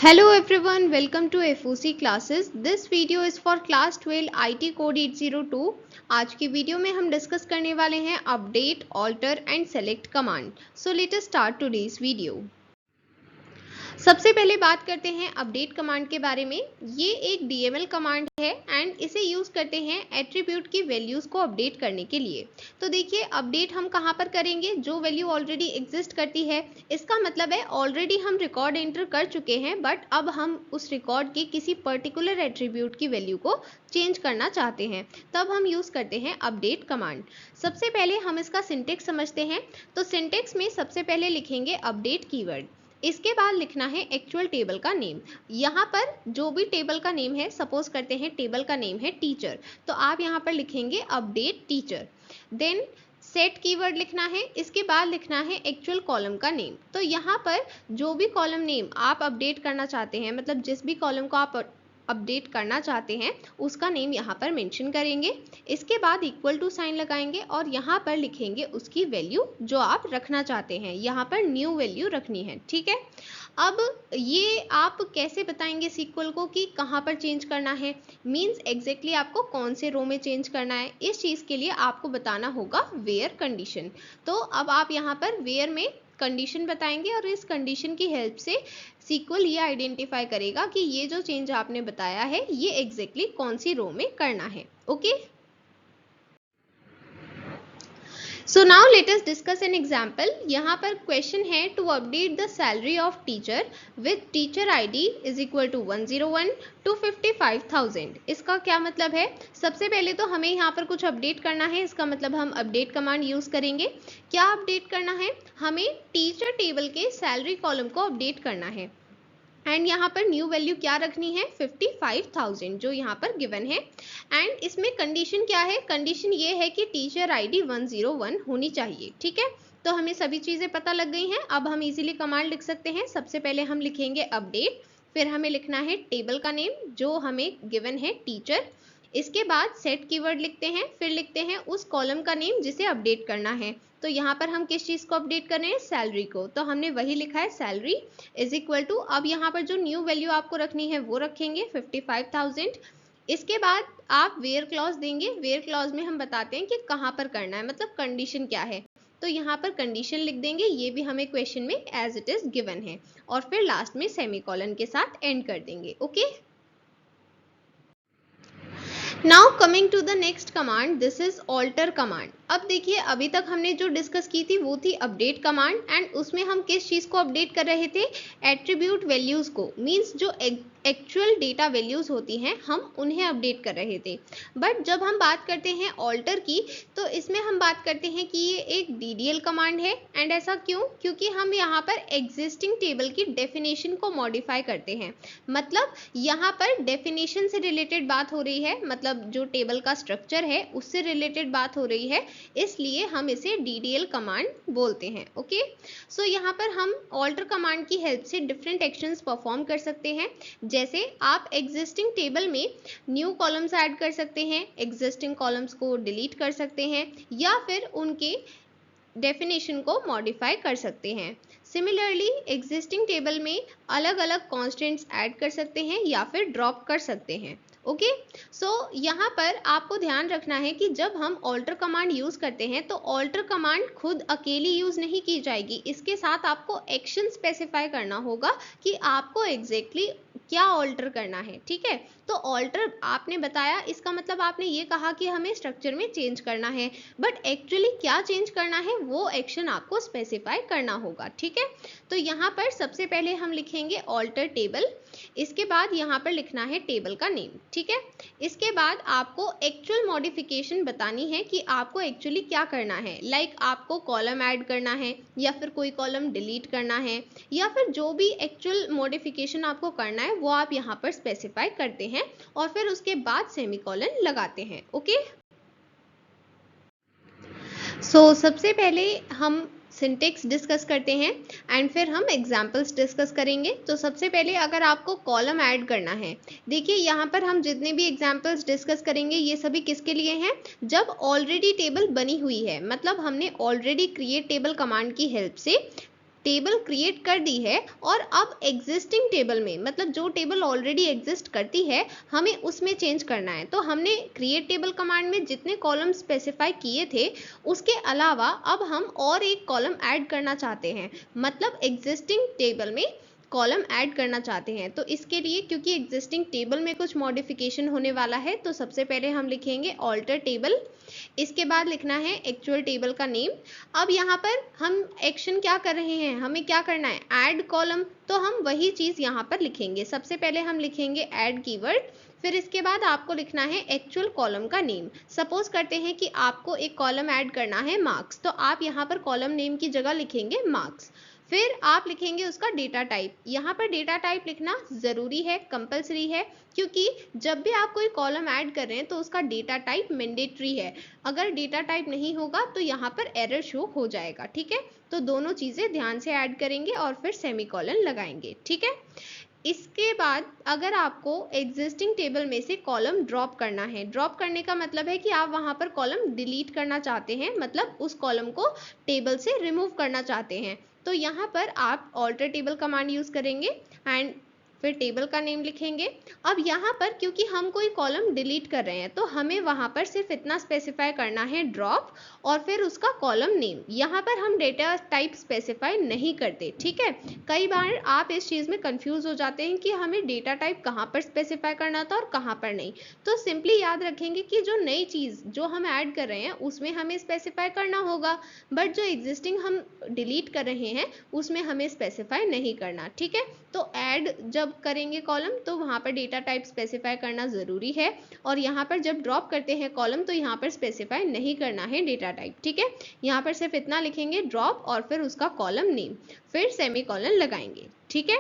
Hello everyone, welcome to FOC classes. This video is for class 12 IT code 802. आज की video में हम discuss करने वाले हैं update, alter and select command. So let us start today's video. सबसे पहले बात करते हैं अपडेट कमांड के बारे में. ये एक DML कमांड है एंड इसे यूज करते हैं एट्रीब्यूट की वैल्यूज को अपडेट करने के लिए. तो देखिए अपडेट हम कहाँ पर करेंगे, जो वैल्यू ऑलरेडी एग्जिस्ट करती है. इसका मतलब है ऑलरेडी हम रिकॉर्ड एंटर कर चुके हैं, बट अब हम उस रिकॉर्ड के किसी पर्टिकुलर एट्रीब्यूट की वैल्यू को चेंज करना चाहते हैं, तब हम यूज करते हैं अपडेट कमांड. सबसे पहले हम इसका सिंटेक्स समझते हैं. तो सिंटेक्स में सबसे पहले लिखेंगे अपडेट कीवर्ड. इसके बाद लिखना है एक्चुअल टेबल का नेम. यहाँ पर जो भी टेबल का नेम है, सपोज करते हैं टेबल का नेम है टीचर, तो आप यहाँ पर लिखेंगे update teacher. Then set keyword लिखना है. इसके बाद लिखना है एक्चुअल कॉलम का नेम. तो यहाँ पर जो भी कॉलम नेम आप अपडेट करना चाहते हैं, मतलब जिस भी कॉलम को आप अपडेट करना चाहते हैं उसका नेम यहाँ पर मेंशन करेंगे. इसके बाद इक्वल टू साइन लगाएंगे और यहाँ पर लिखेंगे उसकी वैल्यू जो आप रखना चाहते हैं. यहाँ पर न्यू वैल्यू रखनी है, ठीक है. अब ये आप कैसे बताएंगे सीक्वल को कि कहाँ पर चेंज करना है, मींस एग्जैक्टली आपको कौन से रो में चेंज करना है. इस चीज़ के लिए आपको बताना होगा वेयर कंडीशन. तो अब आप यहाँ पर वेयर में कंडीशन बताएंगे और इस कंडीशन की हेल्प से सीक्वल ये आइडेंटिफाई करेगा कि ये जो चेंज आपने बताया है ये एग्जैक्टली कौन सी रो में करना है. Okay, so now let us discuss an example. यहाँ पर क्वेश्चन है to update the salary of teacher with teacher ID is equal to 101 to 55,000. इसका क्या मतलब है? सबसे पहले तो हमें यहाँ पर कुछ अपडेट करना है. इसका मतलब हम अपडेट कमांड यूज करेंगे. क्या अपडेट करना है? हमें टीचर टेबल के सैलरी कॉलम को अपडेट करना है एंड यहाँ पर न्यू वैल्यू क्या रखनी है? 55,000 जो यहाँ पर गिवन है. एंड इसमें कंडीशन क्या है? कंडीशन ये है कि टीचर ID 101 होनी चाहिए, ठीक है. तो हमें सभी चीज़ें पता लग गई हैं. अब हम इजीली कमांड लिख सकते हैं. सबसे पहले हम लिखेंगे अपडेट, फिर हमें लिखना है टेबल का नेम जो हमें गिवन है टीचर. इसके बाद सेट कीवर्ड लिखते हैं, फिर लिखते हैं उस कॉलम का नेम जिसे अपडेट करना है. तो यहाँ पर हम किस चीज़ को अपडेट कर रहे हैं? सैलरी को. तो हमने वही लिखा है सैलरी इज इक्वल टू, अब यहाँ पर जो न्यू वैल्यू आपको रखनी है वो रखेंगे 55,000. इसके बाद आप वेयर क्लॉज देंगे. वेयर क्लॉज में हम बताते हैं कि कहाँ पर करना है, मतलब कंडीशन क्या है. तो यहाँ पर कंडीशन लिख देंगे, ये भी हमें क्वेश्चन में एज इट इज गिवन है, और फिर लास्ट में सेमीकोलन के साथ एंड कर देंगे. Okay, now coming to the next command, this is alter command. अब देखिए अभी तक हमने जो डिस्कस की थी वो थी अपडेट कमांड एंड उसमें हम किस चीज़ को अपडेट कर रहे थे? एट्रीब्यूट वैल्यूज को, मींस जो एक्चुअल डेटा वैल्यूज होती हैं हम उन्हें अपडेट कर रहे थे. बट जब हम बात करते हैं ऑल्टर की, तो इसमें हम बात करते हैं कि ये एक DDL कमांड है. एंड ऐसा क्यों? क्योंकि हम यहाँ पर एग्जिस्टिंग टेबल की डेफिनेशन को मॉडिफाई करते हैं. मतलब यहाँ पर डेफिनेशन से रिलेटेड बात हो रही है, मतलब जो टेबल का स्ट्रक्चर है उससे रिलेटेड बात हो रही है, इसलिए हम इसे DDL कमांड बोलते हैं. ओके, सो यहाँ पर हम ऑल्टर कमांड की हेल्प से डिफरेंट एक्शंस परफॉर्म कर सकते हैं. जैसे आप एग्जिस्टिंग टेबल में न्यू कॉलम्स ऐड कर सकते हैं, एग्जिस्टिंग कॉलम्स को डिलीट कर सकते हैं, या फिर उनके डेफिनेशन को मॉडिफाई कर सकते हैं. सिमिलरली एग्जिस्टिंग टेबल में अलग अलग कॉन्स्टेंट्स ऐड कर सकते हैं या फिर ड्रॉप कर सकते हैं. ओके, सो यहाँ पर आपको ध्यान रखना है कि जब हम ऑल्टर कमांड यूज करते हैं तो ऑल्टर कमांड खुद अकेली यूज नहीं की जाएगी, इसके साथ आपको एक्शन स्पेसिफाई करना होगा कि आपको एग्जैक्टली क्या ऑल्टर करना है, ठीक है. तो ऑल्टर आपने बताया, इसका मतलब आपने ये कहा कि हमें स्ट्रक्चर में चेंज करना है, बट एक्चुअली क्या चेंज करना है वो एक्शन आपको स्पेसिफाई करना होगा, ठीक है. तो यहाँ पर सबसे पहले हम लिखेंगे ऑल्टर टेबल. इसके बाद यहाँ पर लिखना है टेबल का नेम, ठीक है. इसके बाद आपको एक्चुअल मॉडिफिकेशन बतानी है कि आपको एक्चुअली क्या करना है. लाइक आपको कॉलम ऐड करना है या फिर कोई कॉलम डिलीट करना है, या फिर जो भी एक्चुअल मॉडिफिकेशन आपको करना है वो आप यहाँ पर स्पेसिफाई करते हैं और फिर उसके बाद सेमीकोलन लगाते हैं. ओके, सो सबसे पहले हम सिंटेक्स डिस्कस करते हैं एंड फिर हम एग्जाम्पल्स डिस्कस करेंगे. तो सबसे पहले अगर आपको कॉलम ऐड करना है, देखिए यहाँ पर हम जितने भी एग्जाम्पल्स डिस्कस करेंगे ये सभी किसके लिए हैं? जब ऑलरेडी टेबल बनी हुई है, मतलब हमने ऑलरेडी क्रिएट टेबल कमांड की हेल्प से टेबल क्रिएट कर दी है और अब एग्जिस्टिंग टेबल में, मतलब जो टेबल ऑलरेडी एग्जिस्ट करती है, हमें उसमें चेंज करना है। तो हमने क्रिएट टेबल कमांड में जितने कॉलम स्पेसिफाई किए थे उसके अलावा अब हम और एक कॉलम ऐड करना चाहते हैं, मतलब एग्जिस्टिंग टेबल में कॉलम ऐड करना चाहते हैं। तो इसके लिए क्योंकि एग्जिस्टिंग टेबल में कुछ मॉडिफिकेशन होने वाला है, तो सबसे पहले हम लिखेंगे ऑल्टर टेबल, इसके बाद लिखना है एक्चुअल टेबल का नेम। अब यहाँ पर हम एक्शन क्या कर रहे हैं, हमें क्या करना है, ऐड कॉलम, तो हम वही चीज़ यहाँ पर लिखेंगे। सबसे पहले हम लिखेंगे ऐड कीवर्ड, फिर इसके बाद आपको लिखना है एक्चुअल कॉलम का नेम। सपोज करते हैं कि आपको एक कॉलम ऐड करना है मार्क्स, तो आप यहाँ पर कॉलम नेम की जगह लिखेंगे मार्क्स। फिर आप लिखेंगे उसका डेटा टाइप। यहाँ पर डेटा टाइप लिखना ज़रूरी है, कंपलसरी है, क्योंकि जब भी आप कोई कॉलम ऐड कर रहे हैं तो उसका डेटा टाइप मैंडेटरी है। अगर डेटा टाइप नहीं होगा तो यहाँ पर एरर शो हो जाएगा, ठीक है। तो दोनों चीज़ें ध्यान से ऐड करेंगे और फिर सेमीकोलन लगाएंगे, ठीक है। इसके बाद अगर आपको एग्जिस्टिंग टेबल में से कॉलम ड्रॉप करना है, ड्रॉप करने का मतलब है कि आप वहाँ पर कॉलम डिलीट करना चाहते हैं, मतलब उस कॉलम को टेबल से रिमूव करना चाहते हैं, तो यहाँ पर आप ऑल्टर टेबल कमांड यूज़ करेंगे एंड फिर टेबल का नेम लिखेंगे। अब यहाँ पर क्योंकि हम कोई कॉलम डिलीट कर रहे हैं तो हमें वहाँ पर सिर्फ इतना स्पेसिफाई करना है ड्रॉप और फिर उसका कॉलम नेम। यहाँ पर हम डेटा टाइप स्पेसिफाई नहीं करते, ठीक है। कई बार आप इस चीज़ में कंफ्यूज हो जाते हैं कि हमें डेटा टाइप कहाँ पर स्पेसिफाई करना था और कहाँ पर नहीं। तो सिंपली याद रखेंगे कि जो नई चीज़ जो हम ऐड कर रहे हैं उसमें हमें स्पेसिफाई करना होगा, बट जो एग्जिस्टिंग हम डिलीट कर रहे हैं उसमें हमें स्पेसिफाई नहीं करना, ठीक है। तो ऐड जब करेंगे कॉलम तो वहाँ पर डेटा टाइप स्पेसिफाई करना ज़रूरी है, और यहाँ पर जब ड्रॉप करते हैं कॉलम तो यहाँ पर स्पेसिफाई नहीं करना है डेटा टाइप, ठीक है। यहाँ पर सिर्फ इतना लिखेंगे ड्रॉप और फिर उसका कॉलम नेम, फिर सेमीकोलन लगाएंगे, ठीक है।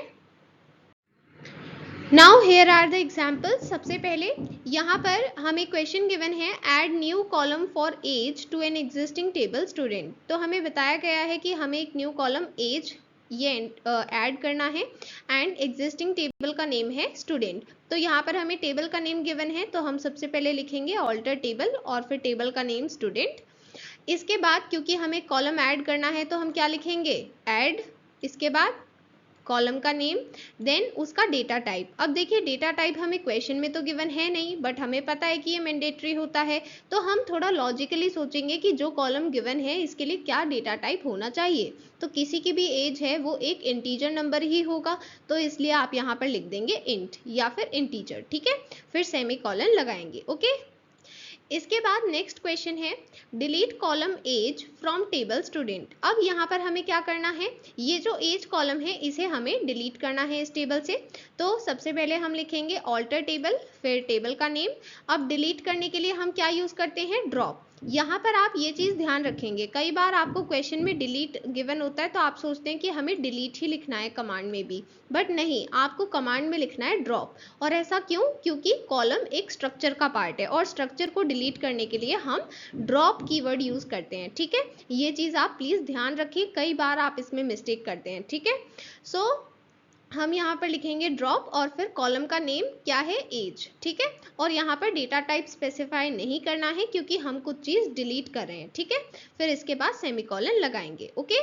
Now here are the examples. सबसे पहले यहाँ पर हमें क्वेश्चन गिवन है add new column for age to an existing table student. तो हमें बताया गया है कि हमें एक न्यू कॉलम एज ये ऐड करना है एंड एग्जिस्टिंग टेबल का नेम है स्टूडेंट। तो यहाँ पर हमें टेबल का नेम गिवन है तो हम सबसे पहले लिखेंगे ऑल्टर टेबल और फिर टेबल का नेम स्टूडेंट। इसके बाद क्योंकि हमें कॉलम ऐड करना है तो हम क्या लिखेंगे, ऐड, इसके बाद कॉलम का नेम, देन उसका डेटा टाइप। अब देखिए डेटा टाइप हमें क्वेश्चन में तो गिवन है नहीं, बट हमें पता है कि ये मैंडेटरी होता है, तो हम थोड़ा लॉजिकली सोचेंगे कि जो कॉलम गिवन है इसके लिए क्या डेटा टाइप होना चाहिए। तो किसी की भी एज है वो एक इंटीजर नंबर ही होगा, तो इसलिए आप यहाँ पर लिख देंगे इंट या फिर इंटीजर, ठीक है। फिर सेमीकोलन लगाएंगे, ओके। इसके बाद नेक्स्ट क्वेश्चन है delete column age from table student. अब यहाँ पर हमें क्या करना है, ये जो एज कॉलम है इसे हमें डिलीट करना है इस टेबल से। तो सबसे पहले हम लिखेंगे ऑल्टर टेबल फिर टेबल का नेम। अब डिलीट करने के लिए हम क्या यूज़ करते हैं, ड्रॉप। यहाँ पर आप ये चीज़ ध्यान रखेंगे, कई बार आपको क्वेश्चन में डिलीट गिवन होता है तो आप सोचते हैं कि हमें डिलीट ही लिखना है कमांड में भी, बट नहीं, आपको कमांड में लिखना है ड्रॉप। और ऐसा क्यों, क्योंकि कॉलम एक स्ट्रक्चर का पार्ट है और स्ट्रक्चर को डिलीट करने के लिए हम ड्रॉप कीवर्ड यूज़ करते हैं, ठीक है। ये चीज़ आप प्लीज़ ध्यान रखिए, कई बार आप इसमें मिस्टेक करते हैं, ठीक है। सो हम यहाँ पर लिखेंगे ड्रॉप और फिर कॉलम का नेम क्या है, एज, ठीक है। और यहाँ पर डेटा टाइप स्पेसिफाई नहीं करना है क्योंकि हम कुछ चीज़ डिलीट कर रहे हैं, ठीक है। फिर इसके बाद सेमीकोलन लगाएंगे, ओके।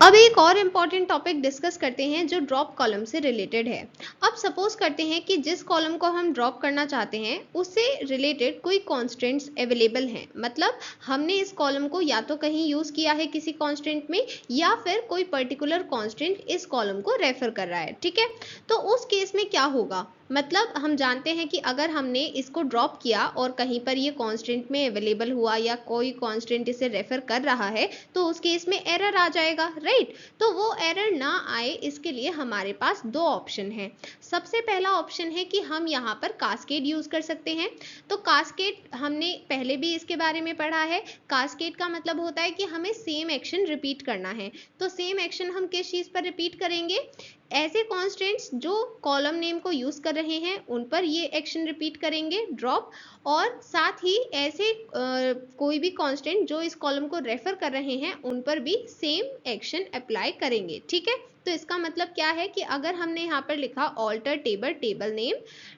अब एक और इम्पॉर्टेंट टॉपिक डिस्कस करते हैं जो ड्रॉप कॉलम से रिलेटेड है। अब सपोज करते हैं कि जिस कॉलम को हम ड्रॉप करना चाहते हैं उससे रिलेटेड कोई कॉन्स्टेंट्स अवेलेबल हैं, मतलब हमने इस कॉलम को या तो कहीं यूज़ किया है किसी कॉन्स्टेंट में या फिर कोई पर्टिकुलर कॉन्स्टेंट इस कॉलम को रेफर कर रहा है, ठीक है। तो उस केस में क्या होगा, मतलब हम जानते हैं कि अगर हमने इसको ड्रॉप किया और कहीं पर ये कांस्टेंट में अवेलेबल हुआ या कोई कांस्टेंट इसे रेफर कर रहा है तो उस केस में एरर आ जाएगा, राइट। तो वो एरर ना आए इसके लिए हमारे पास दो ऑप्शन है। सबसे पहला ऑप्शन है कि हम यहाँ पर कास्केड यूज कर सकते हैं। तो कास्केड हमने पहले भी इसके बारे में पढ़ा है। कास्केड का मतलब होता है कि हमें सेम एक्शन रिपीट करना है। तो सेम एक्शन हम किस चीज पर रिपीट करेंगे, ऐसे कॉन्स्टेंट्स जो कॉलम नेम को यूज कर रहे हैं उन पर ये एक्शन रिपीट करेंगे ड्रॉप, और साथ ही ऐसे कोई भी कांस्टेंट जो इस कॉलम को रेफर कर रहे हैं उन पर भी सेम एक्शन अप्लाई करेंगे। ठीक है, तो इसका मतलब क्या है कि अगर हमने यहाँ पर लिखा alter table table name,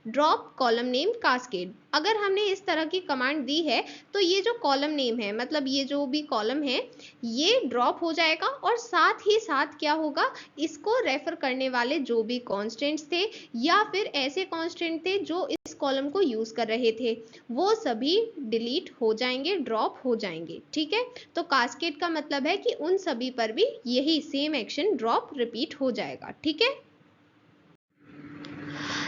drop column name cascade, अगर हमने इस तरह की कमांड दी है तो ये जो कॉलम नेम है, मतलब ये जो भी कॉलम है, ये ड्रॉप हो जाएगा और साथ ही साथ क्या होगा, इसको रेफर करने वाले जो भी कांस्टेंट्स थे या फिर ऐसे कांस्टेंट थे जो इस कॉलम को यूज कर रहे थे, वो सभी डिलीट हो जाएंगे, ड्रॉप हो जाएंगे। ठीक है, तो कास्केड का मतलब है कि उन सभी पर भी यही सेम एक्शन ड्रॉप रिपीट हो जाएगा। ठीक है,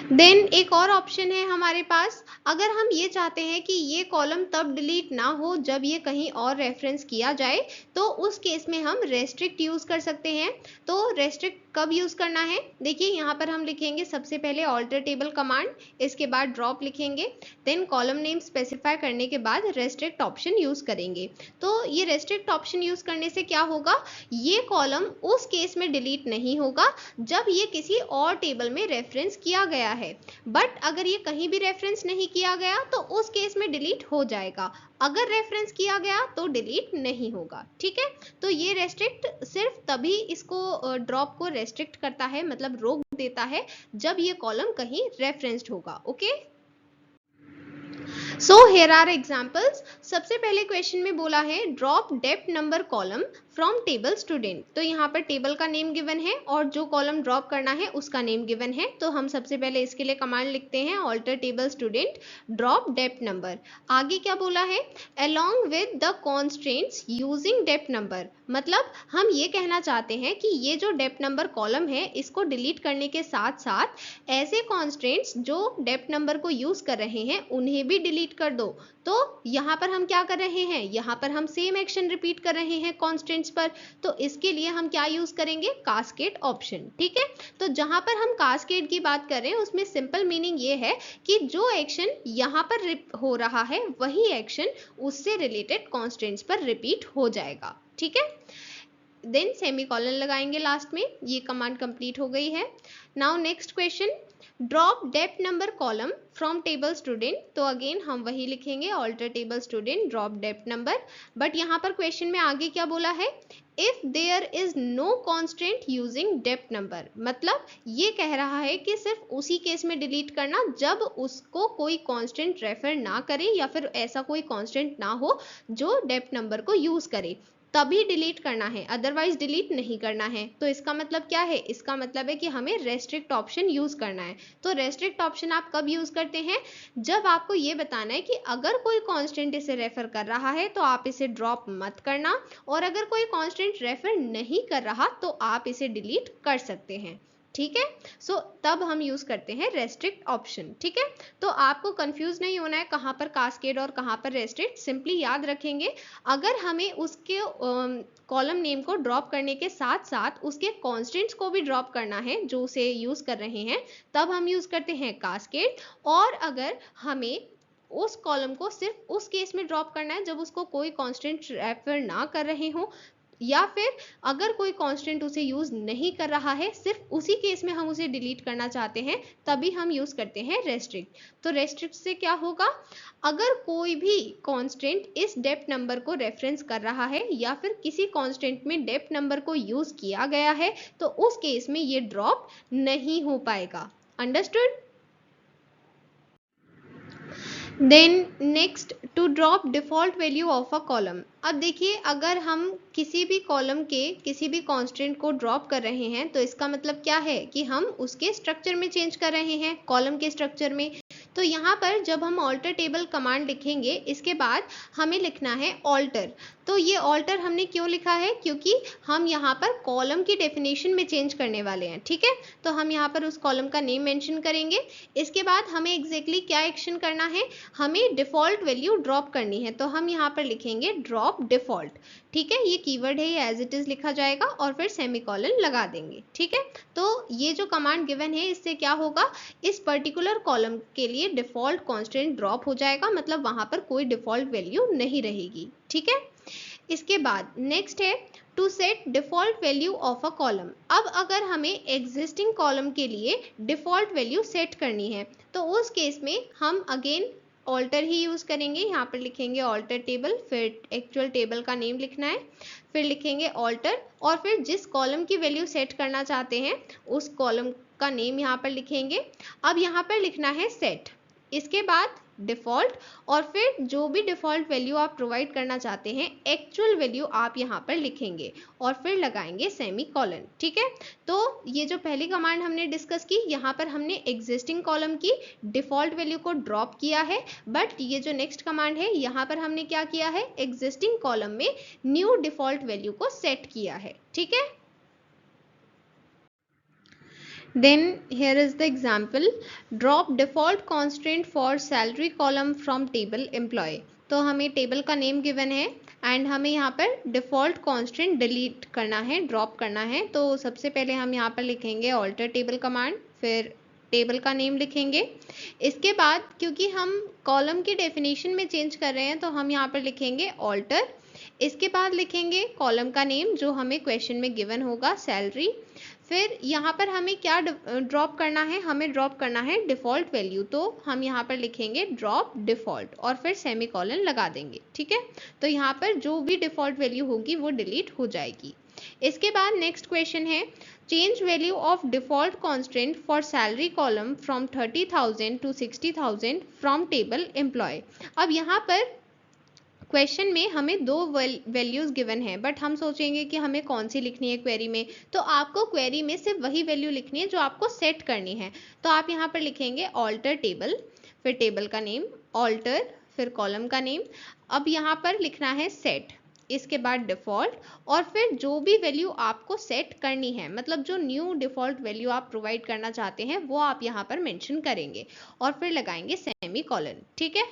देन एक और ऑप्शन है हमारे पास, अगर हम ये चाहते हैं कि ये कॉलम तब डिलीट ना हो जब ये कहीं और रेफरेंस किया जाए, तो उस केस में हम रेस्ट्रिक्ट यूज कर सकते हैं। तो रेस्ट्रिक्ट कब यूज करना है, देखिए यहाँ पर हम लिखेंगे सबसे पहले ऑल्टर टेबल कमांड, इसके बाद ड्रॉप लिखेंगे, देन कॉलम नेम स्पेसिफाई करने के बाद रेस्ट्रिक्ट ऑप्शन यूज करेंगे। तो ये रेस्ट्रिक्ट ऑप्शन यूज करने से क्या होगा, ये कॉलम उस केस में डिलीट नहीं होगा जब ये किसी और टेबल में रेफरेंस किया गया है, बट अगर ये कहीं भी रेफरेंस नहीं किया गया तो उस केस में डिलीट हो जाएगा, अगर रेफरेंस किया गया तो डिलीट नहीं होगा। ठीक है, तो ये रेस्ट्रिक्ट सिर्फ तभी इसको ड्रॉप को रेस्ट्रिक्ट करता है, मतलब रोक देता है, जब ये कॉलम कहीं रेफरेंस्ड होगा। Okay, so here are examples. सबसे पहले क्वेश्चन में बोला है drop depth number column from table student, तो यहाँ पर टेबल का नेम गिवन है और जो कॉलम ड्रॉप करना है उसका नेम गिवन है, तो हम सबसे पहले इसके लिए कमांड लिखते हैं alter table student drop depth number. आगे क्या बोला है, along with the constraints using depth number, मतलब हम ये कहना चाहते हैं कि ये जो डेप्थ नंबर कॉलम है इसको डिलीट करने के साथ साथ ऐसे कॉन्स्ट्रेंट्स जो डेप्थ नंबर को यूज कर रहे हैं उन्हें भी डिलीट कर दो। तो यहाँ पर हम क्या कर रहे हैं, यहाँ पर हम सेम एक्शन रिपीट कर रहे हैं कॉन्स्टेंट्स पर, तो इसके लिए हम क्या यूज करेंगे, कास्केड ऑप्शन। ठीक है, तो जहां पर हम कास्केड की बात कर रहे हैं उसमें सिंपल मीनिंग ये है कि जो एक्शन यहाँ पर हो रहा है वही एक्शन उससे रिलेटेड कॉन्स्टेंट्स पर रिपीट हो जाएगा। ठीक है, देन सेमीकोलन लगाएंगे लास्ट में, ये कमांड कंप्लीट हो गई है। Now next question, drop depth number column from table student, तो अगेन हम वही लिखेंगे alter table student drop depth number, but यहाँ पर क्वेश्चन में आगे क्या बोला है, if there is no constant using depth number, मतलब ये कह रहा है कि सिर्फ उसी केस में डिलीट करना जब उसको कोई कॉन्स्टेंट रेफर ना करे या फिर ऐसा कोई कॉन्स्टेंट ना हो जो डेप्थ नंबर को यूज करे, तभी डिलीट करना है, अदरवाइज डिलीट नहीं करना है। तो इसका मतलब क्या है, इसका मतलब है कि हमें रेस्ट्रिक्ट ऑप्शन यूज करना है। तो रेस्ट्रिक्ट ऑप्शन आप कब यूज करते हैं, जब आपको ये बताना है कि अगर कोई कांस्टेंट इसे रेफर कर रहा है तो आप इसे ड्रॉप मत करना, और अगर कोई कांस्टेंट रेफर नहीं कर रहा तो आप इसे डिलीट कर सकते हैं। ठीक है, सो तब हम यूज करते हैं रेस्ट्रिक्ट ऑप्शन। ठीक है, तो आपको कंफ्यूज नहीं होना है कहां पर कास्केड और कहां पर रेस्ट्रिक्ट, सिंपली याद रखेंगे अगर हमें उसके कॉलम नेम को ड्रॉप करने के साथ साथ उसके कॉन्स्टेंट्स को भी ड्रॉप करना है जो उसे यूज कर रहे हैं, तब हम यूज करते हैं कास्केड, और अगर हमें उस कॉलम को सिर्फ उस केस में ड्रॉप करना है जब उसको कोई कांस्टेंट रेफर ना कर रहे हो, या फिर अगर कोई कांस्टेंट उसे यूज नहीं कर रहा है, सिर्फ उसी केस में हम उसे डिलीट करना चाहते हैं, तभी हम यूज करते हैं रेस्ट्रिक्ट। तो रेस्ट्रिक्ट से क्या होगा, अगर कोई भी कांस्टेंट इस डेप्थ नंबर को रेफरेंस कर रहा है या फिर किसी कांस्टेंट में डेप्थ नंबर को यूज किया गया है तो उस केस में ये ड्रॉप नहीं हो पाएगा। Understood? Then next, to drop default value of a column. अब देखिए अगर हम किसी भी कॉलम के किसी भी कांस्टेंट को ड्रॉप कर रहे हैं तो इसका मतलब क्या है कि हम उसके स्ट्रक्चर में चेंज कर रहे हैं, कॉलम के स्ट्रक्चर में। तो यहाँ पर जब हम ऑल्टर टेबल कमांड लिखेंगे इसके बाद हमें लिखना है ऑल्टर। तो ये ऑल्टर हमने क्यों लिखा है, क्योंकि हम यहाँ पर कॉलम की डेफिनेशन में चेंज करने वाले हैं। ठीक है, तो हम यहाँ पर उस कॉलम का नेम मेंशन करेंगे, इसके बाद हमें एग्जैक्टली क्या एक्शन करना है, हमें डिफॉल्ट वैल्यू ड्रॉप करनी है, तो हम यहाँ पर लिखेंगे ड्रॉप डिफॉल्ट। ठीक है, ये कीवर्ड है, ये एज इट इज लिखा जाएगा और फिर सेमीकोलन लगा देंगे। ठीक है, तो ये जो कमांड गिवन है इससे क्या होगा, इस पर्टिकुलर कॉलम के लिए डिफॉल्ट कांस्टेंट ड्रॉप हो जाएगा, मतलब वहां पर कोई डिफॉल्ट वैल्यू नहीं रहेगी। ठीक है, इसके बाद नेक्स्ट है to set default value of a column. अब अगर हमें एग्जिस्टिंग कॉलम के लिए डिफॉल्ट वैल्यू सेट करनी है तो उस केस में हम अगेन ऑल्टर ही यूज़ करेंगे। यहाँ पर लिखेंगे ऑल्टर टेबल, फिर एक्चुअल टेबल का नेम लिखना है, फिर लिखेंगे ऑल्टर, और फिर जिस कॉलम की वैल्यू सेट करना चाहते हैं उस कॉलम का नेम यहाँ पर लिखेंगे। अब यहाँ पर लिखना है सेट, इसके बाद डिफ़ॉल्ट, और फिर जो भी डिफ़ॉल्ट वैल्यू आप प्रोवाइड करना चाहते हैं एक्चुअल वैल्यू आप यहाँ पर लिखेंगे और फिर लगाएंगे सेमी कॉलन। ठीक है, तो ये जो पहली कमांड हमने डिस्कस की, यहाँ पर हमने एग्जिस्टिंग कॉलम की डिफ़ॉल्ट वैल्यू को ड्रॉप किया है, बट ये जो नेक्स्ट कमांड है यहाँ पर हमने क्या किया है, एग्जिस्टिंग कॉलम में न्यू डिफ़ॉल्ट वैल्यू को सेट किया है। ठीक है, then here is the example, drop default constraint for salary column from table employee। तो हमें टेबल का नेम गिवन है एंड हमें यहाँ पर डिफ़ॉल्ट कॉन्स्टेंट डिलीट करना है, ड्रॉप करना है। तो सबसे पहले हम यहाँ पर लिखेंगे ऑल्टर टेबल कमांड, फिर टेबल का नेम लिखेंगे। इसके बाद क्योंकि हम कॉलम की डेफिनेशन में चेंज कर रहे हैं तो हम यहाँ पर लिखेंगे ऑल्टर। इसके बाद लिखेंगे कॉलम का नेम जो हमें क्वेश्चन में गिवन होगा, सैलरी। फिर यहाँ पर हमें क्या ड्रॉप करना है, हमें ड्रॉप करना है डिफ़ॉल्ट वैल्यू, तो हम यहाँ पर लिखेंगे ड्रॉप डिफ़ॉल्ट और फिर सेमी कॉलन लगा देंगे। ठीक है, तो यहाँ पर जो भी डिफ़ॉल्ट वैल्यू होगी वो डिलीट हो जाएगी। इसके बाद नेक्स्ट क्वेश्चन है, change value of default constant for salary column from 30,000 to 60,000 from table employ. अब यहाँ पर क्वेश्चन में हमें दो वैल्यूज़ गिवन है, बट हम सोचेंगे कि हमें कौन सी लिखनी है क्वेरी में, तो आपको क्वेरी में सिर्फ वही वैल्यू लिखनी है जो आपको सेट करनी है। तो आप यहाँ पर लिखेंगे ऑल्टर टेबल, फिर टेबल का नेम ऑल्टर, फिर कॉलम का नेम। अब यहाँ पर लिखना है सेट, इसके बाद डिफ़ॉल्ट, और फिर जो भी वैल्यू आपको सेट करनी है, मतलब जो न्यू डिफ़ॉल्ट वैल्यू आप प्रोवाइड करना चाहते हैं वो आप यहाँ पर मेंशन करेंगे और फिर लगाएंगे सेमी कॉलन। ठीक है,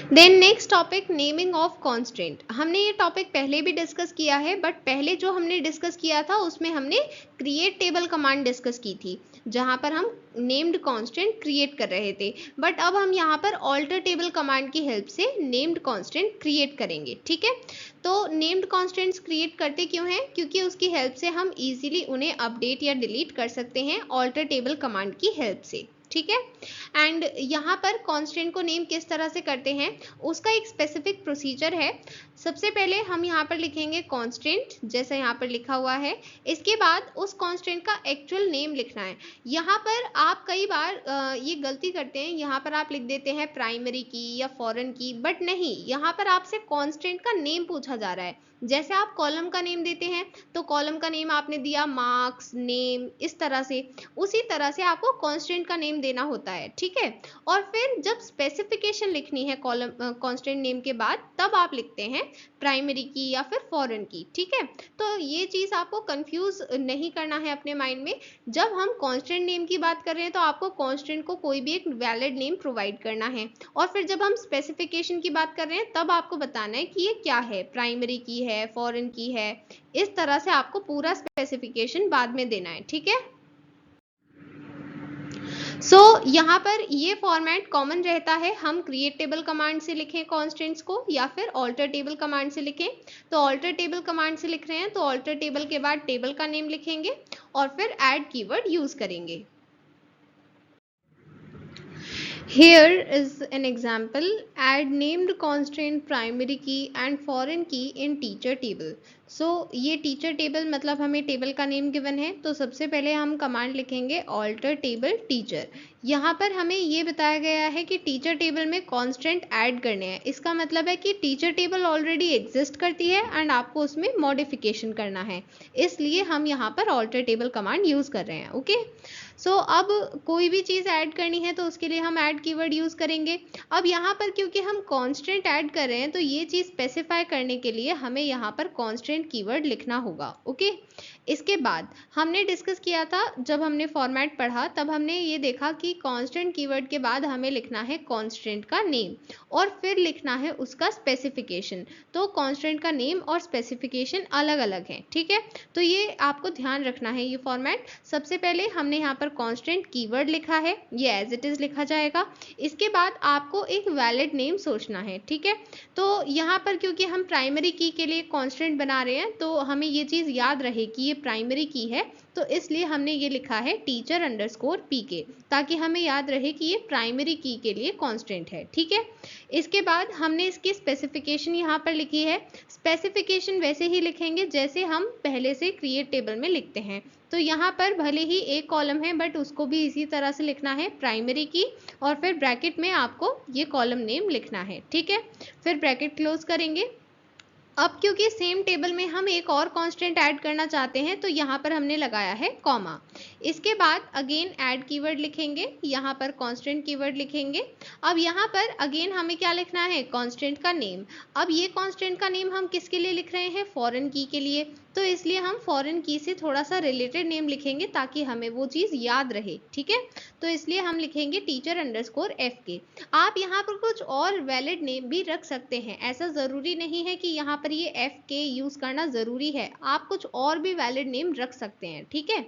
then next topic, naming of constant. हमने ये टॉपिक पहले भी डिस्कस किया है, बट पहले जो हमने डिस्कस किया था उसमें हमने क्रिएट टेबल कमांड डिस्कस की थी जहां पर हम नेम्ड कॉन्स्टेंट क्रिएट कर रहे थे, बट अब हम यहाँ पर ऑल्टर टेबल कमांड की हेल्प से नेम्ड कॉन्स्टेंट क्रिएट करेंगे। ठीक है, तो नेम्ड कॉन्स्टेंट्स क्रिएट करते क्यों हैं, क्योंकि उसकी हेल्प से हम इजीली उन्हें अपडेट या डिलीट कर सकते हैं ऑल्टर टेबल कमांड की हेल्प से। ठीक है, एंड यहाँ पर कांस्टेंट को नेम किस तरह से करते हैं उसका एक स्पेसिफिक प्रोसीजर है। सबसे पहले हम यहाँ पर लिखेंगे कांस्टेंट जैसा यहाँ पर लिखा हुआ है, इसके बाद उस कांस्टेंट का एक्चुअल नेम लिखना है। यहाँ पर आप कई बार ये गलती करते हैं, यहाँ पर आप लिख देते हैं प्राइमरी की या फॉरेन की, बट नहीं, यहाँ पर आपसे कांस्टेंट का नेम पूछा जा रहा है। जैसे आप कॉलम का नेम देते हैं तो कॉलम का नेम आपने दिया मार्क्स, नेम, इस तरह से, उसी तरह से आपको कांस्टेंट का नेम देना होता है। ठीक है, और फिर जब स्पेसिफिकेशन लिखनी है कॉलम कांस्टेंट नेम के बाद, तब आप लिखते हैं प्राइमरी की या फिर फॉरेन की। ठीक है, तो ये चीज़ आपको कंफ्यूज नहीं करना है अपने माइंड में। जब हम कांस्टेंट नेम की बात कर रहे हैं तो आपको कांस्टेंट को कोई भी एक वैलिड नेम प्रोवाइड करना है, और फिर जब हम स्पेसिफिकेशन की बात कर रहे हैं तब आपको बताना है कि ये क्या है, प्राइमरी की है, फॉरेन की है, इस तरह से आपको पूरा स्पेसिफिकेशन बाद में देना है। ठीक है, सो यहाँ पर ये फॉर्मेट कॉमन रहता है, हम क्रिएट टेबल कमांड से लिखें कॉन्स्टेंट्स को या फिर ऑल्टर टेबल कमांड से लिखें। तो ऑल्टर टेबल कमांड से लिख रहे हैं तो ऑल्टर टेबल के बाद टेबल का नेम लिखेंगे और फिर ऐड कीवर्ड यूज करेंगे। Here is an example, add named constant primary key and foreign key in teacher table। So ये टीचर टेबल मतलब हमें टेबल का नेम गिवन है, तो सबसे पहले हम कमांड लिखेंगे ऑल्टर टेबल टीचर। यहाँ पर हमें ये बताया गया है कि टीचर टेबल में कांस्टेंट ऐड करने हैं, इसका मतलब है कि टीचर टेबल ऑलरेडी एग्जिस्ट करती है एंड आपको उसमें मॉडिफिकेशन करना है, इसलिए हम यहाँ पर ऑल्टर टेबल कमांड यूज़ कर रहे हैं। ओके, सो अब कोई भी चीज़ ऐड करनी है तो उसके लिए हम ऐड कीवर्ड यूज़ करेंगे। अब यहाँ पर क्योंकि हम कांस्टेंट ऐड कर रहे हैं तो ये चीज़ स्पेसिफाई करने के लिए हमें यहाँ पर कांस्टेंट कीवर्ड लिखना होगा। ओके, इसके बाद हमने डिस्कस किया था, जब हमने फॉर्मेट पढ़ा तब हमने ये देखा कि कांस्टेंट कीवर्ड के बाद हमें लिखना है कांस्टेंट का नेम और फिर लिखना है उसका स्पेसिफिकेशन। तो कांस्टेंट का नेम और स्पेसिफिकेशन अलग अलग हैं। ठीक है, तो ये आपको ध्यान रखना है ये फॉर्मेट। सबसे पहले हमने यहाँ पर कांस्टेंट कीवर्ड लिखा है, ये एज इट इज लिखा जाएगा। इसके बाद आपको एक वैलिड नेम सोचना है। ठीक है, तो यहाँ पर क्योंकि हम प्राइमरी की के लिए कांस्टेंट बना रहे रहे हैं तो हमें ये चीज़ याद रहे कि ये प्राइमरी की है, तो इसलिए हमने ये लिखा है टीचर अंडरस्कोर पीके, ताकि हमें याद रहे कि ये प्राइमरी की के लिए कांस्टेंट है। ठीक है, इसके बाद हमने इसकी स्पेसिफिकेशन यहाँ पर लिखी है। स्पेसिफिकेशन वैसे ही लिखेंगे जैसे हम पहले से क्रिएट टेबल में लिखते हैं। तो यहाँ पर भले ही एक कॉलम है बट उसको भी इसी तरह से लिखना है, प्राइमरी की, और फिर ब्रैकेट में आपको ये कॉलम नेम लिखना है। ठीक है, फिर ब्रैकेट क्लोज करेंगे। अब क्योंकि सेम टेबल में हम एक और कांस्टेंट ऐड करना चाहते हैं तो यहाँ पर हमने लगाया है कॉमा। इसके बाद अगेन ऐड कीवर्ड लिखेंगे, यहाँ पर कांस्टेंट कीवर्ड लिखेंगे। अब यहाँ पर अगेन हमें क्या लिखना है, कांस्टेंट का नेम। अब ये कांस्टेंट का नेम हम किसके लिए लिख रहे हैं, फॉरेन की के लिए, तो इसलिए हम फॉरेन की से थोड़ा सा रिलेटेड नेम लिखेंगे ताकि हमें वो चीज़ याद रहे। ठीक है, तो इसलिए हम लिखेंगे टीचर अंडरस्कोर एफ के। आप यहाँ पर कुछ और वैलिड नेम भी रख सकते हैं, ऐसा ज़रूरी नहीं है कि यहाँ पर ये एफ के यूज़ करना ज़रूरी है, आप कुछ और भी वैलिड नेम रख सकते हैं। ठीक है,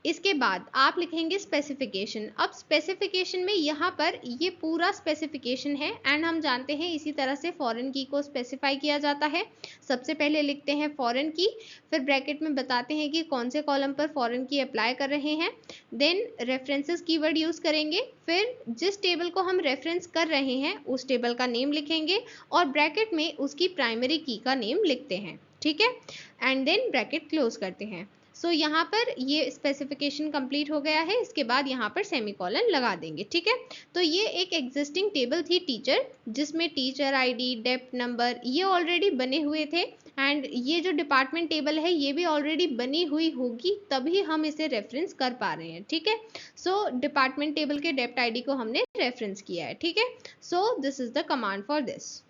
इसके बाद आप लिखेंगे स्पेसिफिकेशन। अब स्पेसिफिकेशन में यहाँ पर ये पूरा स्पेसिफिकेशन है एंड हम जानते हैं इसी तरह से फॉरेन की को स्पेसिफाई किया जाता है। सबसे पहले लिखते हैं फॉरेन की, फिर ब्रैकेट में बताते हैं कि कौन से कॉलम पर फॉरेन की अप्लाई कर रहे हैं, देन रेफरेंसेस कीवर्ड यूज़ करेंगे, फिर जिस टेबल को हम रेफरेंस कर रहे हैं उस टेबल का नेम लिखेंगे और ब्रैकेट में उसकी प्राइमरी की का नेम लिखते हैं। ठीक है, एंड देन ब्रैकेट क्लोज करते हैं। सो यहाँ पर ये स्पेसिफिकेशन कंप्लीट हो गया है। इसके बाद यहाँ पर सेमीकोलन लगा देंगे। ठीक है, तो ये एक एग्जिस्टिंग टेबल थी टीचर, जिसमें टीचर आईडी, डेप्थ नंबर ये ऑलरेडी बने हुए थे एंड ये जो डिपार्टमेंट टेबल है ये भी ऑलरेडी बनी हुई होगी, तभी हम इसे रेफरेंस कर पा रहे हैं। ठीक है, सो डिपार्टमेंट टेबल के डेप्थ आईडी को हमने रेफरेंस किया है। ठीक है, so this is the command for this.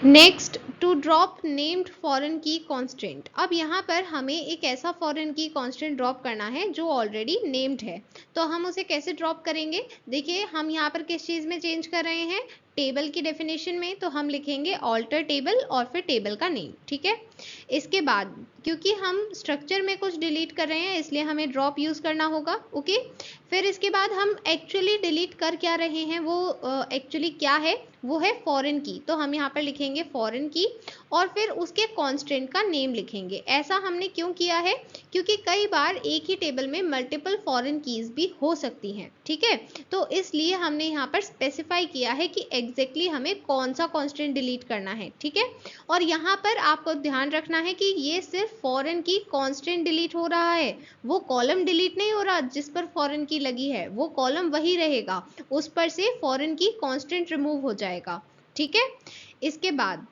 Next, to drop named foreign key constant. अब यहाँ पर हमें एक ऐसा फॉरेन की कांस्टेंट ड्रॉप करना है जो ऑलरेडी नेम्ड है, तो हम उसे कैसे ड्रॉप करेंगे। देखिए, हम यहाँ पर किस चीज़ में चेंज कर रहे हैं, टेबल की डेफिनेशन में, तो हम लिखेंगे ऑल्टर टेबल और फिर टेबल का नेम। ठीक है, इसके बाद क्योंकि हम स्ट्रक्चर में कुछ डिलीट कर रहे हैं इसलिए हमें ड्रॉप यूज़ करना होगा। ओके, फिर इसके बाद हम एक्चुअली डिलीट कर क्या रहे हैं, वो एक्चुअली क्या है, वो है फॉरेन की, तो हम यहाँ पर लिखेंगे फॉरेन की और फिर उसके कांस्टेंट का नेम लिखेंगे। ऐसा हमने क्यों किया है, क्योंकि कई बार एक ही टेबल में मल्टीपल फॉरेन कीज भी हो सकती हैं। ठीक है, तो इसलिए हमने यहाँ पर स्पेसिफाई किया है कि एग्जैक्टली हमें कौन सा कांस्टेंट डिलीट करना है। ठीक है, और यहाँ पर आपको ध्यान रखना है कि ये सिर्फ फॉरेन की कांस्टेंट डिलीट हो रहा है, वो कॉलम डिलीट नहीं हो रहा जिस पर फॉरेन की लगी है, वो कॉलम वही रहेगा, उस पर से फॉरेन की कांस्टेंट रिमूव हो जाएगा। ठीक है, इसके बाद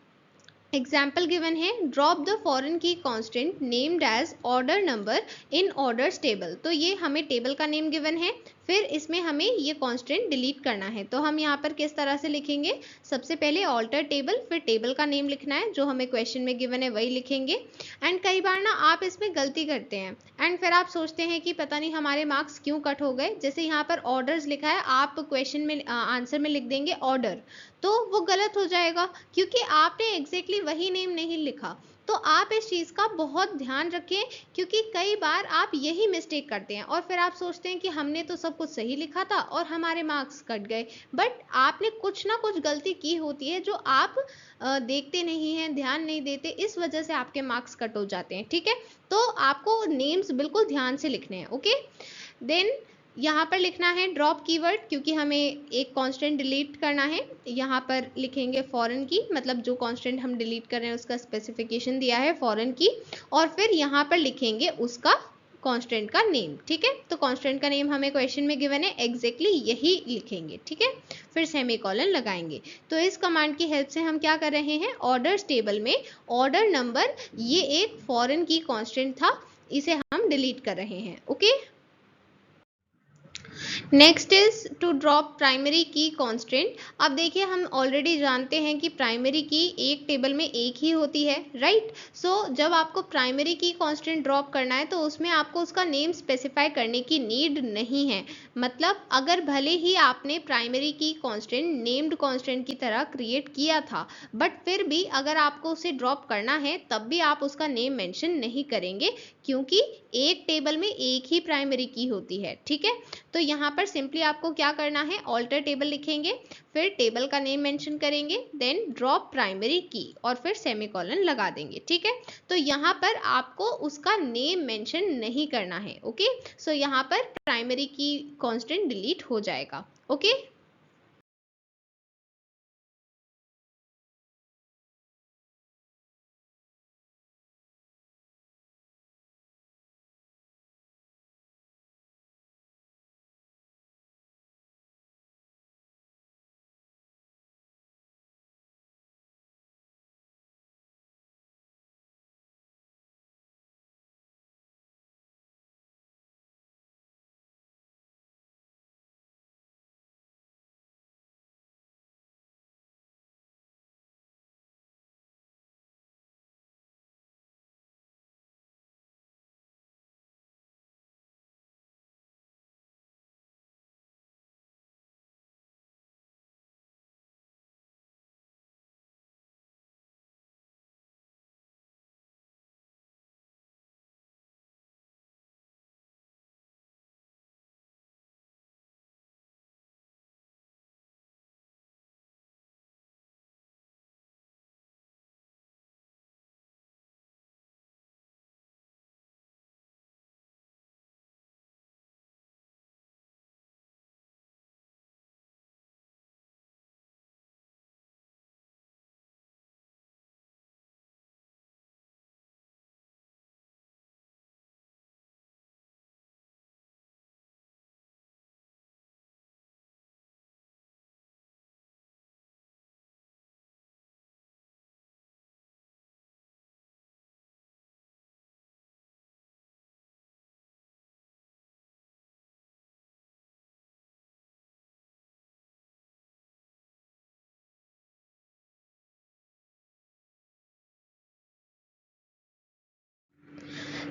एग्जाम्पल गिवन है, drop the foreign key constant named as order number in orders table. तो ये हमें टेबल का नेम गिवन है, फिर इसमें हमें ये कांस्टेंट डिलीट करना है, तो हम यहाँ पर किस तरह से लिखेंगे, सबसे पहले ऑल्टर टेबल, फिर टेबल का नेम लिखना है, जो हमें क्वेश्चन में गिवन है वही लिखेंगे। एंड कई बार ना आप इसमें गलती करते हैं एंड फिर आप सोचते हैं कि पता नहीं हमारे मार्क्स क्यों कट हो गए। जैसे यहाँ पर ऑर्डर्स लिखा है, आप क्वेश्चन में आंसर में लिख देंगे ऑर्डर, तो वो गलत हो जाएगा क्योंकि आपने एग्जैक्टली वही नेम नहीं लिखा। तो आप इस चीज़ का बहुत ध्यान रखें क्योंकि कई बार आप यही मिस्टेक करते हैं और फिर आप सोचते हैं कि हमने तो सब कुछ सही लिखा था और हमारे मार्क्स कट गए, बट आपने कुछ ना कुछ गलती की होती है जो आप देखते नहीं हैं, ध्यान नहीं देते, इस वजह से आपके मार्क्स कट हो जाते हैं। ठीक है, तो आपको नेम्स बिल्कुल ध्यान से लिखने हैं। ओके, देन यहाँ पर लिखना है ड्रॉप कीवर्ड, क्योंकि हमें एक कांस्टेंट डिलीट करना है। यहाँ पर लिखेंगे फॉरेन की, मतलब जो कांस्टेंट हम डिलीट कर रहे हैं उसका स्पेसिफिकेशन दिया है फॉरेन की, और फिर यहाँ पर लिखेंगे उसका कांस्टेंट का नेम। ठीक है, तो कांस्टेंट का नेम हमें क्वेश्चन में गिवन है, एग्जैक्टली यही लिखेंगे। ठीक है, फिर सेमीकोलन लगाएंगे। तो इस कमांड की हेल्प से हम क्या कर रहे हैं, ऑर्डर्स टेबल में ऑर्डर नंबर, ये एक फॉरेन की कांस्टेंट था, इसे हम डिलीट कर रहे हैं। Okay, next is to drop primary key constant. अब देखिए, हम ऑलरेडी जानते हैं कि प्राइमरी की एक टेबल में एक ही होती है, राइट। सो जब आपको प्राइमरी की कांस्टेंट ड्रॉप करना है तो उसमें आपको उसका नेम स्पेसिफाई करने की नीड नहीं है। मतलब अगर भले ही आपने primary key constant named constant की तरह क्रिएट किया था, बट फिर भी अगर आपको उसे ड्रॉप करना है तब भी आप उसका नेम मेंशन नहीं करेंगे, क्योंकि एक टेबल में एक ही प्राइमरी की होती है। ठीक है, तो यहाँ पर सिंपली आपको क्या करना है, ऑल्टर टेबल लिखेंगे, फिर टेबल का नेम मेंशन करेंगे, देन ड्रॉप प्राइमरी की और फिर सेमीकोलन लगा देंगे। ठीक है, तो यहाँ पर आपको उसका नेम मेंशन नहीं करना है। ओके, सो यहाँ पर प्राइमरी की कांस्टेंट डिलीट हो जाएगा। Okay,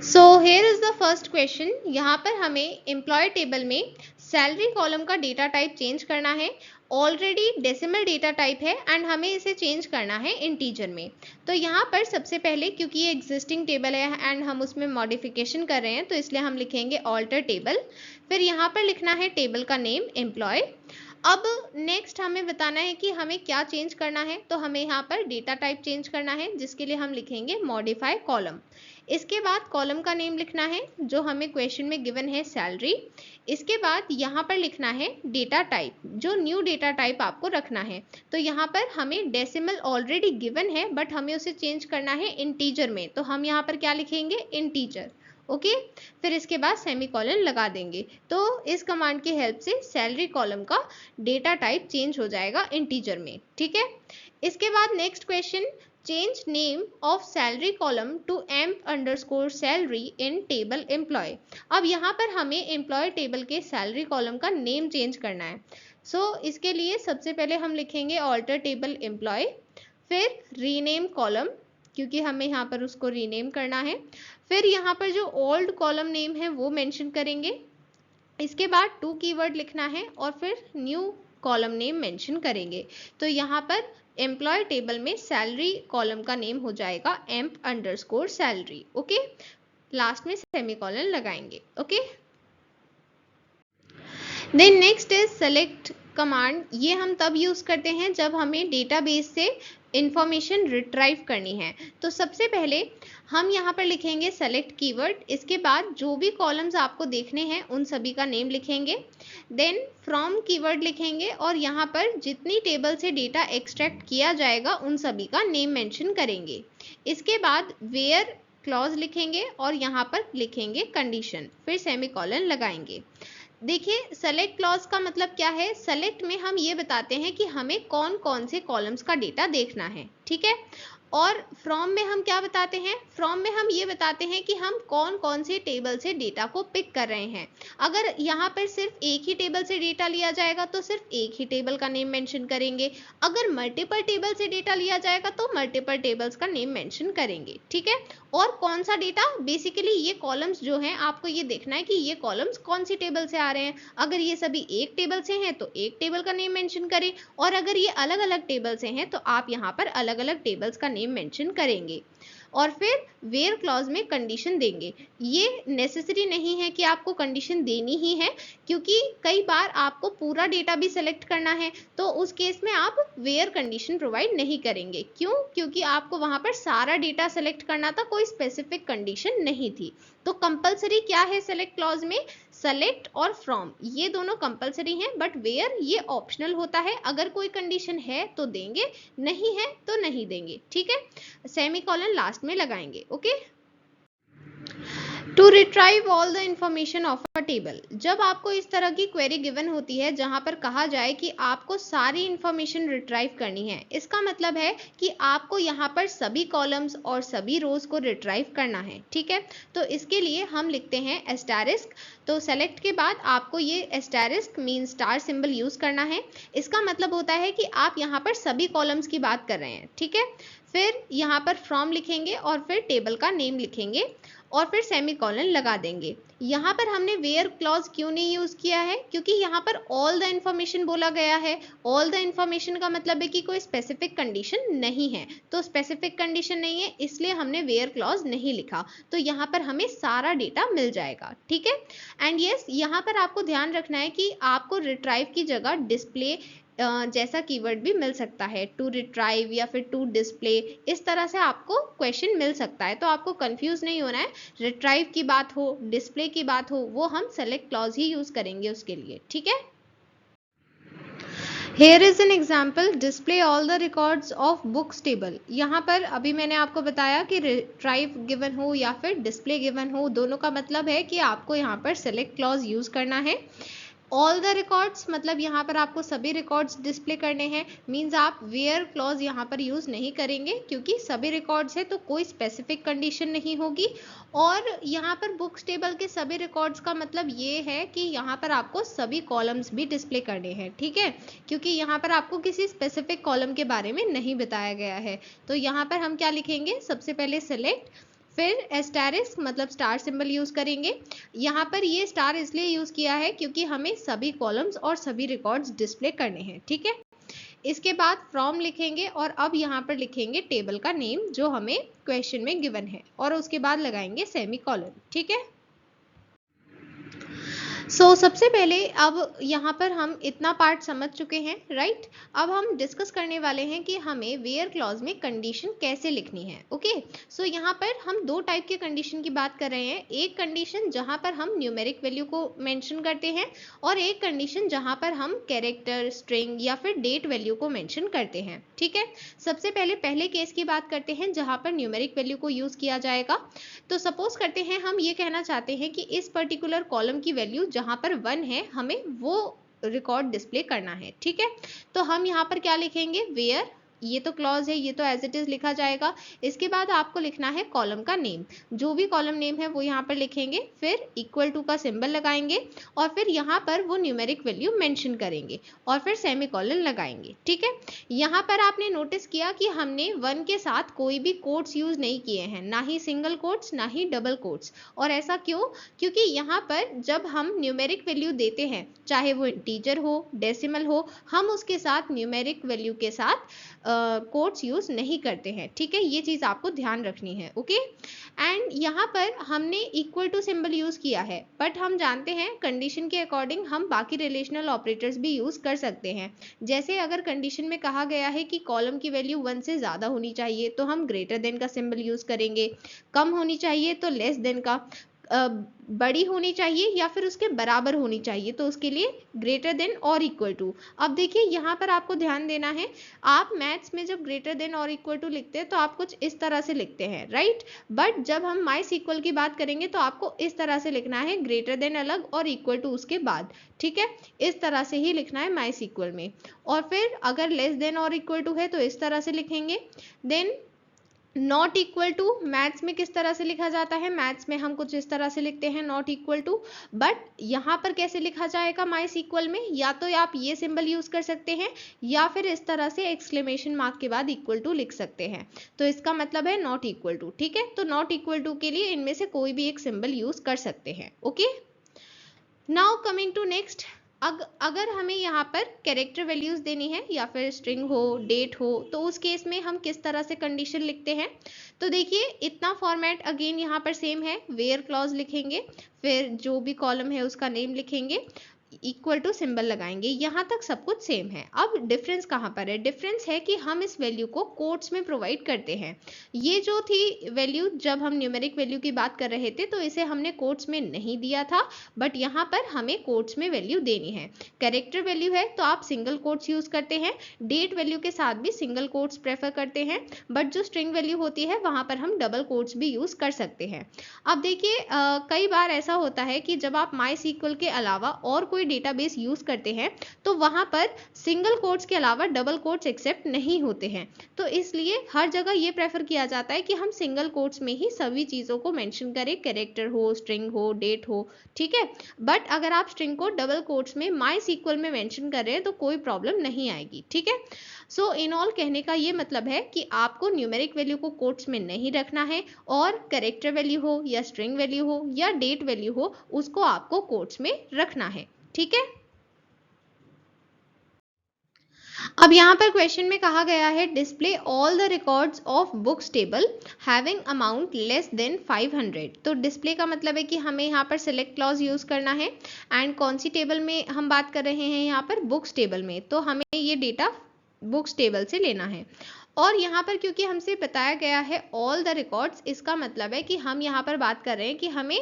so here is the first question. यहाँ पर हमें एम्प्लॉय टेबल में सैलरी कॉलम का डेटा टाइप चेंज करना है। ऑलरेडी डेसिमल डेटा टाइप है एंड हमें इसे चेंज करना है इंटीजर में। तो यहाँ पर सबसे पहले, क्योंकि ये एग्जिस्टिंग टेबल है एंड हम उसमें मॉडिफिकेशन कर रहे हैं, तो इसलिए हम लिखेंगे ऑल्टर टेबल। फिर यहाँ पर लिखना है टेबल का नेम एम्प्लॉय। अब नेक्स्ट हमें बताना है कि हमें क्या चेंज करना है, तो हमें यहाँ पर डेटा टाइप चेंज करना है, जिसके लिए हम लिखेंगे मॉडिफाई कॉलम। इसके बाद कॉलम का नेम लिखना है जो हमें क्वेश्चन में गिवन है सैलरी। इसके बाद यहाँ पर लिखना है डेटा टाइप, जो न्यू डेटा टाइप आपको रखना है। तो यहाँ पर हमें डेसिमल ऑलरेडी गिवन है बट हमें उसे चेंज करना है इंटीजर में, तो हम यहाँ पर क्या लिखेंगे, इंटीजर। ओके, फिर इसके बाद सेमीकोलन लगा देंगे। तो इस कमांड की हेल्प से सैलरी कॉलम का डेटा टाइप चेंज हो जाएगा इंटीजर में। ठीक है, इसके बाद next question, change name of salary column to emp_salary in table employee। अब यहाँ पर हमें एम्प्लॉय टेबल के सैलरी कॉलम का नेम चेंज करना है। इसके लिए सबसे पहले हम लिखेंगे ऑल्टर टेबल एम्प्लॉय, फिर रीनेम कॉलम, क्योंकि हमें यहाँ पर उसको रीनेम करना है। फिर यहाँ पर जो ओल्ड कॉलम नेम है वो मेंशन करेंगे। इसके बाद टू कीवर्ड लिखना है और फिर न्यू कॉलम नेम मेंशन करेंगे। तो यहाँ पर एम्प्लॉय टेबल में सैलरी कॉलम का नेम हो जाएगा emp_salary। ओके, लास्ट में सेमीकोलन लगाएंगे। Okay, then next is select command. ये हम तब यूज करते हैं जब हमें डेटाबेस से इंफॉर्मेशन रिट्राइव करनी है। तो सबसे पहले हम यहाँ पर लिखेंगे सेलेक्ट कीवर्ड। इसके बाद जो भी कॉलम्स आपको देखने हैं उन सभी का नेम लिखेंगे। देन फ्रॉम कीवर्ड लिखेंगे और यहाँ पर जितनी टेबल से डेटा एक्सट्रैक्ट किया जाएगा उन सभी का नेम मेंशन करेंगे। इसके बाद वेयर क्लॉज लिखेंगे और यहाँ पर लिखेंगे कंडीशन, फिर सेमीकोलन लगाएंगे। देखिए, सेलेक्ट क्लॉज का मतलब क्या है, सेलेक्ट में हम ये बताते हैं कि हमें कौन कौन से कॉलम्स का डेटा देखना है। ठीक है, और फ्रॉम में हम क्या बताते हैं, फ्रॉम में हम ये बताते हैं कि हम कौन कौन से टेबल से डेटा को पिक कर रहे हैं। अगर यहाँ पर सिर्फ एक ही टेबल से डेटा लिया जाएगा तो सिर्फ एक ही टेबल का नेम मेंशन करेंगे। अगर मल्टीपल टेबल से डेटा लिया जाएगा तो मल्टीपल टेबल्स का नेम मेंशन करेंगे। ठीक है, और कौन सा डेटा, बेसिकली ये कॉलम्स जो हैं आपको ये देखना है कि ये कॉलम्स कौन सी टेबल से आ रहे हैं। अगर ये सभी एक टेबल से हैं तो एक टेबल का नेम मेंशन करें, और अगर ये अलग अलग टेबल से हैं तो आप यहाँ पर अलग अलग टेबल्स का नेम मेंशन करेंगे। और फिर वेयर क्लॉज में कंडीशन देंगे। ये नेसेसरी नहीं है कि आपको कंडीशन देनी ही है, क्योंकि कई बार आपको पूरा डेटा भी सेलेक्ट करना है, तो उस केस में आप वेयर कंडीशन प्रोवाइड नहीं करेंगे। क्यों? क्योंकि आपको वहां पर सारा डेटा सेलेक्ट करना था, कोई स्पेसिफिक कंडीशन नहीं थी। तो कंपलसरी क्या है सेलेक्ट क्लॉज में? सेलेक्ट और फ्रॉम, ये दोनों कंपलसरी हैं, बट वेयर ये ऑप्शनल होता है। अगर कोई कंडीशन है तो देंगे, नहीं है तो नहीं देंगे। ठीक है, सेमीकोलन लास्ट में लगाएंगे। Okay, to retrieve all the information of a table, जब आपको इस तरह की क्वेरी गिवन होती है जहां पर कहा जाए कि आपको सारी इंफॉर्मेशन रिट्राइव करनी है, इसका मतलब है कि आपको यहाँ पर सभी कॉलम्स और सभी रोज को रिट्राइव करना है। ठीक है, तो इसके लिए हम लिखते हैं एस्टेरिस्क। तो सेलेक्ट के बाद आपको ये asterisk mean star symbol use करना है। इसका मतलब होता है कि आप यहाँ पर सभी कॉलम्स की बात कर रहे हैं। ठीक है, फिर यहाँ पर फ्रॉम लिखेंगे और फिर टेबल का नेम लिखेंगे और फिर सेमीकोलन लगा देंगे। यहाँ पर हमने वेयर क्लॉज क्यों नहीं यूज किया है? क्योंकि यहाँ पर ऑल द इंफॉर्मेशन बोला गया है। ऑल द इंफॉर्मेशन का मतलब है कि कोई स्पेसिफिक कंडीशन नहीं है, तो स्पेसिफिक कंडीशन नहीं है इसलिए हमने वेयर क्लॉज नहीं लिखा। तो यहाँ पर हमें सारा डेटा मिल जाएगा। ठीक है, एंड यस, यहाँ पर आपको ध्यान रखना है कि आपको रिट्राइव की जगह डिस्प्ले जैसा कीवर्ड भी मिल सकता है, टू रिट्राइव या फिर टू डिस्प्ले, इस तरह से आपको क्वेश्चन मिल सकता है। तो आपको कंफ्यूज नहीं होना है, रिट्राइव की बात हो, डिस्प्ले की बात हो, वो हम सेलेक्ट क्लॉज ही यूज करेंगे उसके लिए। ठीक है, Here is an example, display all the records of books table। यहाँ पर अभी मैंने आपको बताया कि रिट्राइव गिवन हो या फिर डिस्प्ले गिवन हो, दोनों का मतलब है कि आपको यहाँ पर सेलेक्ट क्लॉज यूज करना है। ऑल द रिकॉर्ड्स मतलब यहाँ पर आपको सभी रिकॉर्ड्स डिस्प्ले करने हैं, मींस आप वेयर क्लॉज यहाँ पर यूज नहीं करेंगे क्योंकि सभी रिकॉर्ड्स है तो कोई स्पेसिफिक कंडीशन नहीं होगी। और यहाँ पर बुक्स टेबल के सभी रिकॉर्ड्स का मतलब ये है कि यहाँ पर आपको सभी कॉलम्स भी डिस्प्ले करने हैं। ठीक है, क्योंकि यहाँ पर आपको किसी स्पेसिफिक कॉलम के बारे में नहीं बताया गया है। तो यहाँ पर हम क्या लिखेंगे? सबसे पहले सेलेक्ट, फिर एस्टेरिस्क मतलब स्टार सिंबल यूज करेंगे। यहाँ पर ये स्टार इसलिए यूज किया है क्योंकि हमें सभी कॉलम्स और सभी रिकॉर्ड्स डिस्प्ले करने हैं। ठीक है, इसके बाद फ्रॉम लिखेंगे और अब यहाँ पर लिखेंगे टेबल का नेम जो हमें क्वेश्चन में गिवन है और उसके बाद लगाएंगे सेमीकोलन। ठीक है, सबसे पहले अब यहाँ पर हम इतना पार्ट समझ चुके हैं, राइट। अब हम डिस्कस करने वाले हैं कि हमें वेयर क्लॉज में कंडीशन कैसे लिखनी है। ओके, यहाँ पर हम दो टाइप के कंडीशन की बात कर रहे हैं। एक कंडीशन जहाँ पर हम न्यूमेरिक वैल्यू को मेंशन करते हैं और एक कंडीशन जहाँ पर हम कैरेक्टर, स्ट्रिंग या फिर डेट वैल्यू को मेंशन करते हैं। ठीक है, सबसे पहले केस की बात करते हैं जहाँ पर न्यूमेरिक वैल्यू को यूज किया जाएगा। तो सपोज करते हैं हम ये कहना चाहते हैं कि इस पर्टिकुलर कॉलम की वैल्यू जहां पर 1 है हमें वो रिकॉर्ड डिस्प्ले करना है। ठीक है, तो हम यहाँ पर क्या लिखेंगे? वेयर, ये तो क्लॉज है, ये तो एज इट इज लिखा जाएगा। इसके बाद आपको लिखना है कॉलम का नेम, जो भी कॉलम नेम है वो यहाँ पर लिखेंगे, फिर इक्वल टू का सिंबल लगाएंगे और फिर यहाँ पर वो न्यूमेरिक वैल्यू मेंशन करेंगे और फिर सेमीकोलन लगाएंगे। ठीक है, यहाँ पर आपने नोटिस किया कि हमने 1 के साथ कोई भी कोट्स यूज नहीं किए हैं, ना ही सिंगल कोट्स ना ही डबल कोट्स। और ऐसा क्यों? क्योंकि यहाँ पर जब हम न्यूमेरिक वैल्यू देते हैं, चाहे वो इंटीजर हो, डेसिमल हो, हम उसके साथ न्यूमेरिक वैल्यू के साथ कोट्स यूज नहीं करते हैं। ठीक है, ये चीज आपको ध्यान रखनी है। ओके, एंड यहाँ पर हमने इक्वल टू सिंबल यूज किया है, बट हम जानते हैं कंडीशन के अकॉर्डिंग हम बाकी रिलेशनल ऑपरेटर्स भी यूज कर सकते हैं। जैसे अगर कंडीशन में कहा गया है कि कॉलम की वैल्यू 1 से ज्यादा होनी चाहिए तो हम ग्रेटर देन का सिंबल यूज करेंगे, कम होनी चाहिए तो लेस देन का, बड़ी होनी चाहिए या फिर उसके बराबर होनी चाहिए तो उसके लिए ग्रेटर देन और इक्वल टू। अब देखिए यहाँ पर आपको ध्यान देना है, आप मैथ्स में जब ग्रेटर देन और इक्वल टू लिखते हैं तो आप कुछ इस तरह से लिखते हैं, राइट। बट जब हम माइस इक्वल की बात करेंगे तो आपको इस तरह से लिखना है, ग्रेटर देन अलग और इक्वल टू उसके बाद। ठीक है, इस तरह से ही लिखना है माइस इक्वल में। और फिर अगर लेस देन और इक्वल टू है तो इस तरह से लिखेंगे। Then not equal to maths में किस तरह से लिखा जाता है? मैथ्स में हम कुछ इस तरह से लिखते हैं, नॉट इक्वल टू। बट यहाँ पर कैसे लिखा जाएगा माइस इक्वल में? या तो आप ये सिंबल यूज कर सकते हैं या फिर इस तरह से एक्सक्लेमेशन मार्क के बाद इक्वल टू लिख सकते हैं, तो इसका मतलब है नॉट इक्वल टू। ठीक है, तो नॉट इक्वल टू के लिए इनमें से कोई भी एक सिंबल यूज कर सकते हैं। Okay, now coming to next, अगर हमें यहाँ पर कैरेक्टर वैल्यूज देनी है या फिर स्ट्रिंग हो, डेट हो, तो उस केस में हम किस तरह से कंडीशन लिखते हैं? तो देखिए इतना फॉर्मेट अगेन यहाँ पर सेम है, वेयर क्लॉज लिखेंगे, फिर जो भी कॉलम है उसका नेम लिखेंगे, इक्वल टू सिंबल लगाएंगे, यहाँ तक सब कुछ सेम है। अब डिफरेंस कहाँ पर है? डिफरेंस है कि हम इस वैल्यू को कोट्स में प्रोवाइड करते हैं। ये जो थी वैल्यू, जब हम न्यूमेरिक वैल्यू की बात कर रहे थे तो इसे हमने कोट्स में नहीं दिया था, बट यहाँ पर हमें कोट्स में वैल्यू देनी है। कैरेक्टर वैल्यू है तो आप सिंगल कोट्स यूज करते हैं, डेट वैल्यू के साथ भी सिंगल कोट्स प्रेफर करते हैं, बट जो स्ट्रिंग वैल्यू होती है वहां पर हम डबल कोट्स भी यूज कर सकते हैं। अब देखिए कई बार ऐसा होता है कि जब आप MySQL के अलावा और कोई डेटाबेस यूज करते हैं तो वहां पर सिंगल कोट्स के अलावा डबल कोट्स एक्सेप्ट नहीं होते हैं, तो इसलिए हर जगह ये प्रेफर किया जाता है कि हम सिंगल कोट्स में ही सभी चीजों को मेंशन करें, कैरेक्टर हो, स्ट्रिंग हो, डेट हो, ठीक है। बट अगर आप स्ट्रिंग को डबल कोट्स में MySQL में मेंशन कर रहे हैं तो कोई प्रॉब्लम नहीं आएगी, ठीक है। सो इन ऑल कहने का ये मतलब है कि आपको न्यूमेरिक वैल्यू को कोट्स में नहीं रखना है, और कैरेक्टर वैल्यू हो या स्ट्रिंग वैल्यू हो या डेट वैल्यू हो उसको आपको कोट्स में रखना है, ठीक है। अब यहाँ पर क्वेश्चन में कहा गया है display all the records of books table having amount less than 500। तो डिस्प्ले का मतलब है कि हमें यहाँ पर सिलेक्ट क्लॉज यूज करना है, एंड कौन सी टेबल में हम बात कर रहे हैं? यहाँ पर बुक्स टेबल में, तो हमें ये डेटा बुक्स टेबल से लेना है। और यहाँ पर क्योंकि हमसे बताया गया है ऑल द रिकॉर्ड्स, इसका मतलब है कि हम यहाँ पर बात कर रहे हैं कि हमें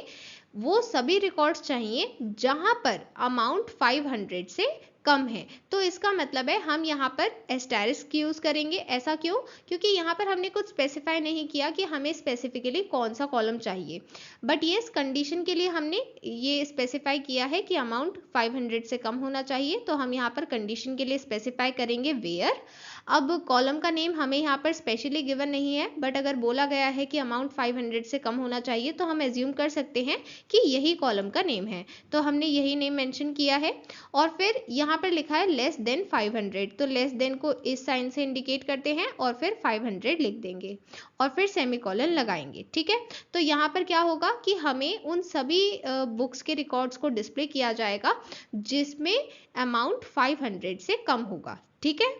वो सभी रिकॉर्ड्स चाहिए जहां पर अमाउंट 500 से कम है। तो इसका मतलब है हम यहाँ पर एस्टेरिस्क यूज करेंगे। ऐसा क्यों? क्योंकि यहाँ पर हमने कुछ स्पेसिफाई नहीं किया कि हमें स्पेसिफिकली कौन सा कॉलम चाहिए, बट ये कंडीशन के लिए हमने ये स्पेसिफाई किया है कि अमाउंट 500 से कम होना चाहिए, तो हम यहाँ पर कंडीशन के लिए स्पेसिफाई करेंगे वेयर। अब कॉलम का नेम हमें यहाँ पर स्पेशली गिवन नहीं है, बट अगर बोला गया है कि अमाउंट 500 से कम होना चाहिए तो हम एज्यूम कर सकते हैं कि यही कॉलम का नेम है, तो हमने यही नेम मेंशन किया है। और फिर यहाँ पर लिखा है लेस देन 500, तो लेस देन को इस साइन से इंडिकेट करते हैं और फिर 500 लिख देंगे और फिर सेमीकोलन लगाएंगे, ठीक है। तो यहाँ पर क्या होगा कि हमें उन सभी बुक्स के रिकॉर्ड्स को डिस्प्ले किया जाएगा जिसमें अमाउंट 500 से कम होगा, ठीक है।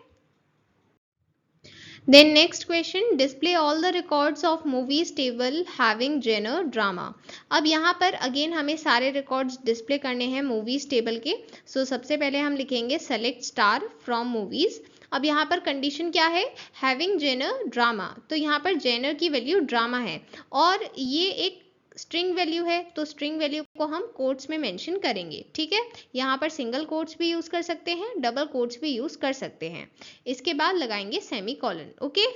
Then next question, display all the records of movies table having genre drama। अब यहाँ पर अगेन हमें सारे रिकॉर्ड्स डिस्प्ले करने हैं मूवीज टेबल के। सो सबसे पहले हम लिखेंगे सेलेक्ट स्टार फ्रॉम मूवीज। अब यहाँ पर कंडीशन क्या है? हैविंग जेनर ड्रामा, तो यहाँ पर जेनर की वैल्यू ड्रामा है और ये एक स्ट्रिंग वैल्यू है, तो स्ट्रिंग वैल्यू को हम कोट्स में मेंशन करेंगे, ठीक है। यहाँ पर सिंगल कोट्स भी यूज कर सकते हैं, डबल कोट्स भी यूज कर सकते हैं। इसके बाद लगाएंगे सेमीकोलन, ओके।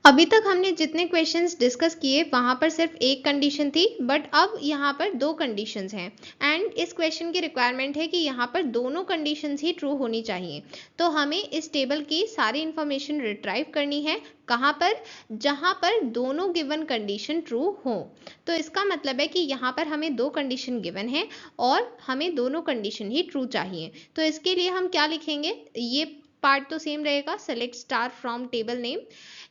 अभी तक हमने जितने क्वेश्चंस डिस्कस किए वहां पर सिर्फ एक कंडीशन थी, बट अब यहाँ पर दो कंडीशंस हैं, एंड इस क्वेश्चन की रिक्वायरमेंट है कि यहाँ पर दोनों कंडीशंस ही ट्रू होनी चाहिए। तो हमें इस टेबल की सारी इंफॉर्मेशन रिट्राइव करनी है, कहाँ पर? जहाँ पर दोनों गिवन कंडीशन ट्रू हो। तो इसका मतलब है कि यहाँ पर हमें दो कंडीशन गिवन है और हमें दोनों कंडीशन ही ट्रू चाहिए। तो इसके लिए हम क्या लिखेंगे? ये पार्ट तो सेम रहेगा, select star from table name.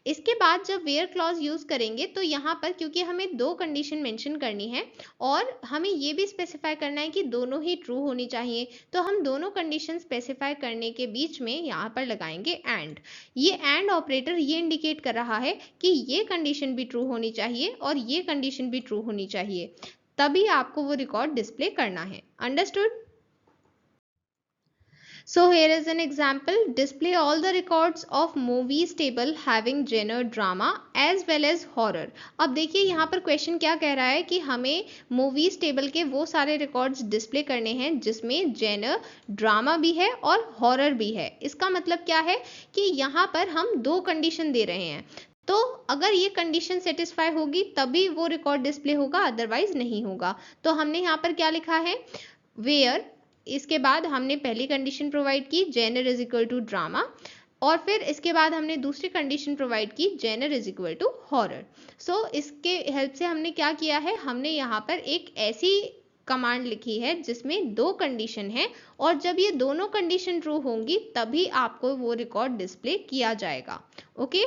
इसके बाद जब वेयर क्लॉज यूज करेंगे तो यहाँ पर क्योंकि हमें दो कंडीशन मेंशन करनी है और हमें ये भी स्पेसिफाई करना है कि दोनों ही ट्रू होनी चाहिए, तो हम दोनों कंडीशन स्पेसिफाई करने के बीच में यहाँ पर लगाएंगे एंड। ये एंड ऑपरेटर ये इंडिकेट कर रहा है कि ये कंडीशन भी ट्रू होनी चाहिए और ये कंडीशन भी ट्रू होनी चाहिए, तभी आपको वो रिकॉर्ड डिस्प्ले करना है। Understood? So here is an example, display all the records of movies table having genre drama as well as horror। अब देखिए यहाँ पर क्वेश्चन क्या कह रहा है कि हमें मूवीज टेबल के वो सारे रिकॉर्ड्स डिस्प्ले करने हैं जिसमें जेनर ड्रामा भी है और हॉरर भी है। इसका मतलब क्या है कि यहाँ पर हम दो कंडीशन दे रहे हैं, तो अगर ये कंडीशन सेटिस्फाई होगी तभी वो रिकॉर्ड डिस्प्ले होगा, अदरवाइज नहीं होगा। तो हमने यहाँ पर क्या लिखा है? वेयर, इसके बाद हमने पहली कंडीशन प्रोवाइड की genre is equal to drama, और फिर इसके बाद हमने दूसरी कंडीशन प्रोवाइड की genre is equal to horror. So इसके हेल्प से हमने क्या किया है? हमने यहाँ पर एक ऐसी कमांड लिखी है जिसमें दो कंडीशन है और जब ये दोनों कंडीशन ट्रू होंगी तभी आपको वो रिकॉर्ड डिस्प्ले किया जाएगा, ओके।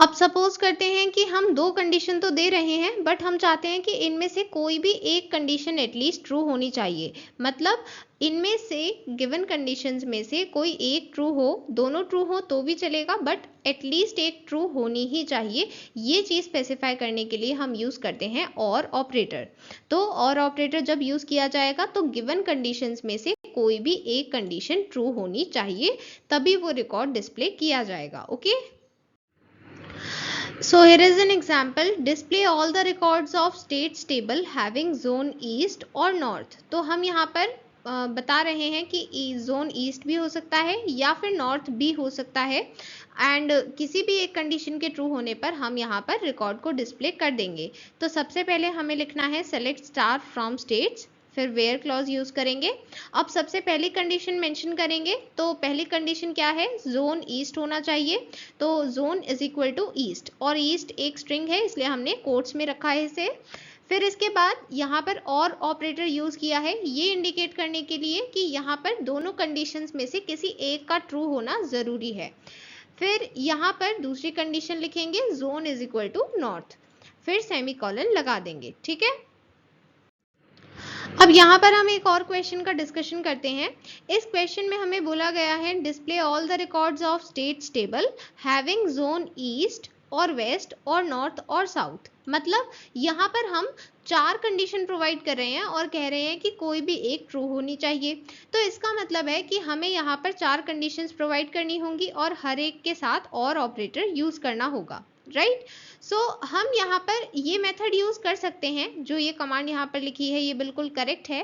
अब सपोज करते हैं कि हम दो कंडीशन तो दे रहे हैं बट हम चाहते हैं कि इनमें से कोई भी एक कंडीशन एटलीस्ट ट्रू होनी चाहिए। मतलब इनमें से गिवन कंडीशंस में से कोई एक ट्रू हो, दोनों ट्रू हो तो भी चलेगा बट एटलीस्ट एक ट्रू होनी ही चाहिए। ये चीज़ स्पेसिफाई करने के लिए हम यूज़ करते हैं और ऑपरेटर। तो और ऑपरेटर जब यूज़ किया जाएगा तो गिवन कंडीशंस में से कोई भी एक कंडीशन ट्रू होनी चाहिए, तभी वो रिकॉर्ड डिस्प्ले किया जाएगा। Okay, so here is an example, display all the records of states table having zone east or north। तो हम यहाँ पर बता रहे हैं कि जोन ईस्ट भी हो सकता है या फिर नॉर्थ भी हो सकता है, एंड किसी भी एक कंडीशन के ट्रू होने पर हम यहाँ पर रिकॉर्ड को डिस्प्ले कर देंगे। तो सबसे पहले हमें लिखना है सेलेक्ट स्टार फ्रॉम स्टेट्स, फिर वेयर क्लॉज यूज करेंगे। अब सबसे पहली कंडीशन मेंशन करेंगे, तो पहली कंडीशन क्या है, जोन ईस्ट होना चाहिए। तो zone is equal to east, और ईस्ट एक स्ट्रिंग है इसलिए हमने कोट्स में रखा है इसे। फिर इसके बाद यहाँ पर और ऑपरेटर यूज किया है ये इंडिकेट करने के लिए कि यहाँ पर दोनों कंडीशंस में से किसी एक का ट्रू होना जरूरी है। फिर यहाँ पर दूसरी कंडीशन लिखेंगे zone is equal to north, फिर सेमीकोलन लगा देंगे। ठीक है, अब यहाँ पर हम एक और क्वेश्चन का डिस्कशन करते हैं। इस क्वेश्चन में हमें बोला गया है display all the records of states table having zone east और वेस्ट और नॉर्थ और साउथ। मतलब यहाँ पर हम चार कंडीशन प्रोवाइड कर रहे हैं और कह रहे हैं कि कोई भी एक ट्रू होनी चाहिए। तो इसका मतलब है कि हमें यहाँ पर चार कंडीशंस प्रोवाइड करनी होंगी और हर एक के साथ और ऑपरेटर यूज करना होगा, राइट। सो हम यहाँ पर ये मेथड यूज कर सकते हैं, जो ये कमांड यहाँ पर लिखी है ये बिल्कुल करेक्ट है,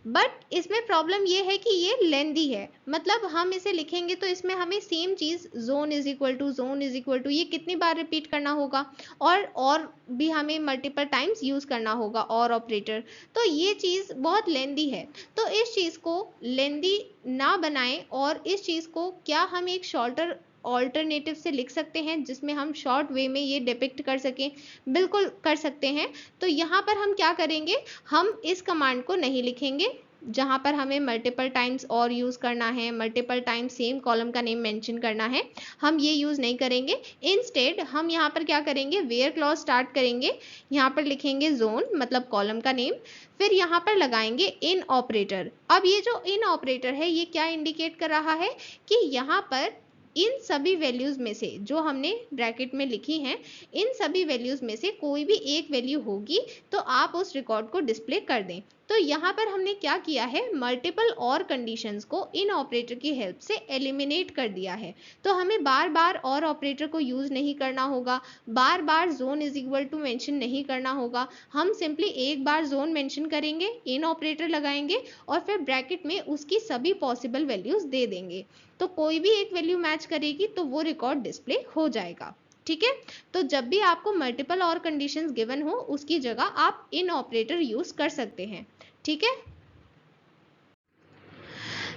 बट इसमें प्रॉब्लम ये है कि ये लेंदी है। मतलब हम इसे लिखेंगे तो इसमें हमें सेम चीज जोन इज इक्वल टू ये कितनी बार रिपीट करना होगा, और भी हमें मल्टीपल टाइम्स यूज करना होगा और ऑपरेटर। तो ये चीज बहुत लेंदी है, तो इस चीज को लेंदी ना बनाएं और इस चीज को क्या हम एक शॉर्टर ऑल्टरनेटिव से लिख सकते हैं जिसमें हम शॉर्ट वे में ये डिपिक्ट कर सकें, बिल्कुल कर सकते हैं। तो यहाँ पर हम क्या करेंगे, हम इस कमांड को नहीं लिखेंगे जहाँ पर हमें मल्टीपल टाइम्स और यूज करना है, मल्टीपल टाइम्स सेम कॉलम का नेम मेंशन करना है, हम ये यूज नहीं करेंगे। इंस्टेड हम यहाँ पर क्या करेंगे, वेयर क्लॉज स्टार्ट करेंगे, यहाँ पर लिखेंगे जोन मतलब कॉलम का नेम, फिर यहाँ पर लगाएंगे इन ऑपरेटर। अब ये जो इन ऑपरेटर है ये क्या इंडिकेट कर रहा है कि यहाँ पर इन सभी वैल्यूज में से जो हमने ब्रैकेट में लिखी हैं, इन सभी वैल्यूज में से कोई भी एक वैल्यू होगी तो आप उस रिकॉर्ड को डिस्प्ले कर दें। तो यहाँ पर हमने क्या किया है, मल्टीपल और कंडीशंस को इन ऑपरेटर की हेल्प से एलिमिनेट कर दिया है। तो हमें बार बार और ऑपरेटर को यूज नहीं करना होगा, बार बार zone is equal to mention नहीं करना होगा। हम सिंपली एक बार जोन मेंशन करेंगे, इन ऑपरेटर लगाएंगे और फिर ब्रैकेट में उसकी सभी पॉसिबल वैल्यूज दे देंगे। तो कोई भी एक वैल्यू मैच करेगी तो वो रिकॉर्ड डिस्प्ले हो जाएगा। ठीक है, तो जब भी आपको मल्टीपल और कंडीशंस गिवन हो उसकी जगह आप इन ऑपरेटर यूज कर सकते हैं। ठीक है,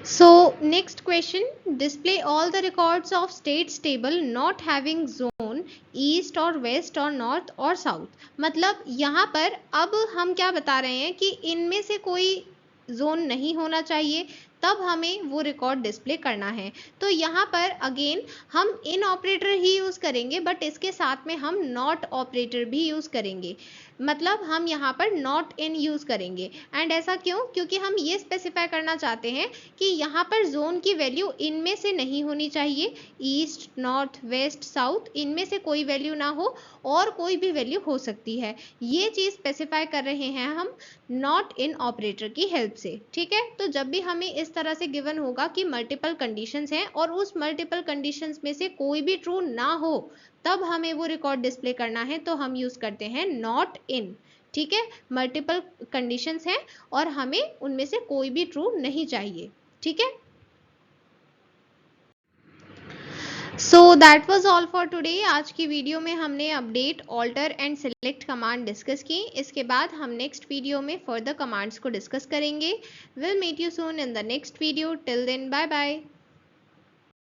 so next question, display all the records of states table not having zone east or west or north or south। मतलब यहाँ पर अब हम क्या बता रहे हैं कि इनमें से कोई जोन नहीं होना चाहिए, तब हमें वो रिकॉर्ड डिस्प्ले करना है। तो यहाँ पर अगेन हम इन ऑपरेटर ही यूज करेंगे बट इसके साथ में हम नॉट ऑपरेटर भी यूज करेंगे। मतलब हम यहाँ पर नॉट इन यूज करेंगे, एंड ऐसा क्यों, क्योंकि हम ये स्पेसिफाई करना चाहते हैं कि यहाँ पर जोन की वैल्यू इनमें से नहीं होनी चाहिए, ईस्ट नॉर्थ वेस्ट साउथ इनमें से कोई वैल्यू ना हो और कोई भी वैल्यू हो सकती है। ये चीज स्पेसिफाई कर रहे हैं हम नॉट इन ऑपरेटर की हेल्प से। ठीक है, तो जब भी हमें इस तरह से गिवन होगा कि मल्टीपल कंडीशंस हैं और उस मल्टीपल कंडीशंस में से कोई भी ट्रू ना हो तब हमें वो रिकॉर्ड डिस्प्ले करना है, तो हम यूज करते हैं नॉट इन। ठीक है, मल्टीपल कंडीशंस हैं और हमें उनमें से कोई भी ट्रू नहीं चाहिए। ठीक है, so that was all for today. आज की वीडियो में हमने update alter and select command discuss की। इसके बाद हम नेक्स्ट वीडियो में फर्दर कमांड्स को डिस्कस करेंगे। Will meet you soon in the next video, till then bye bye.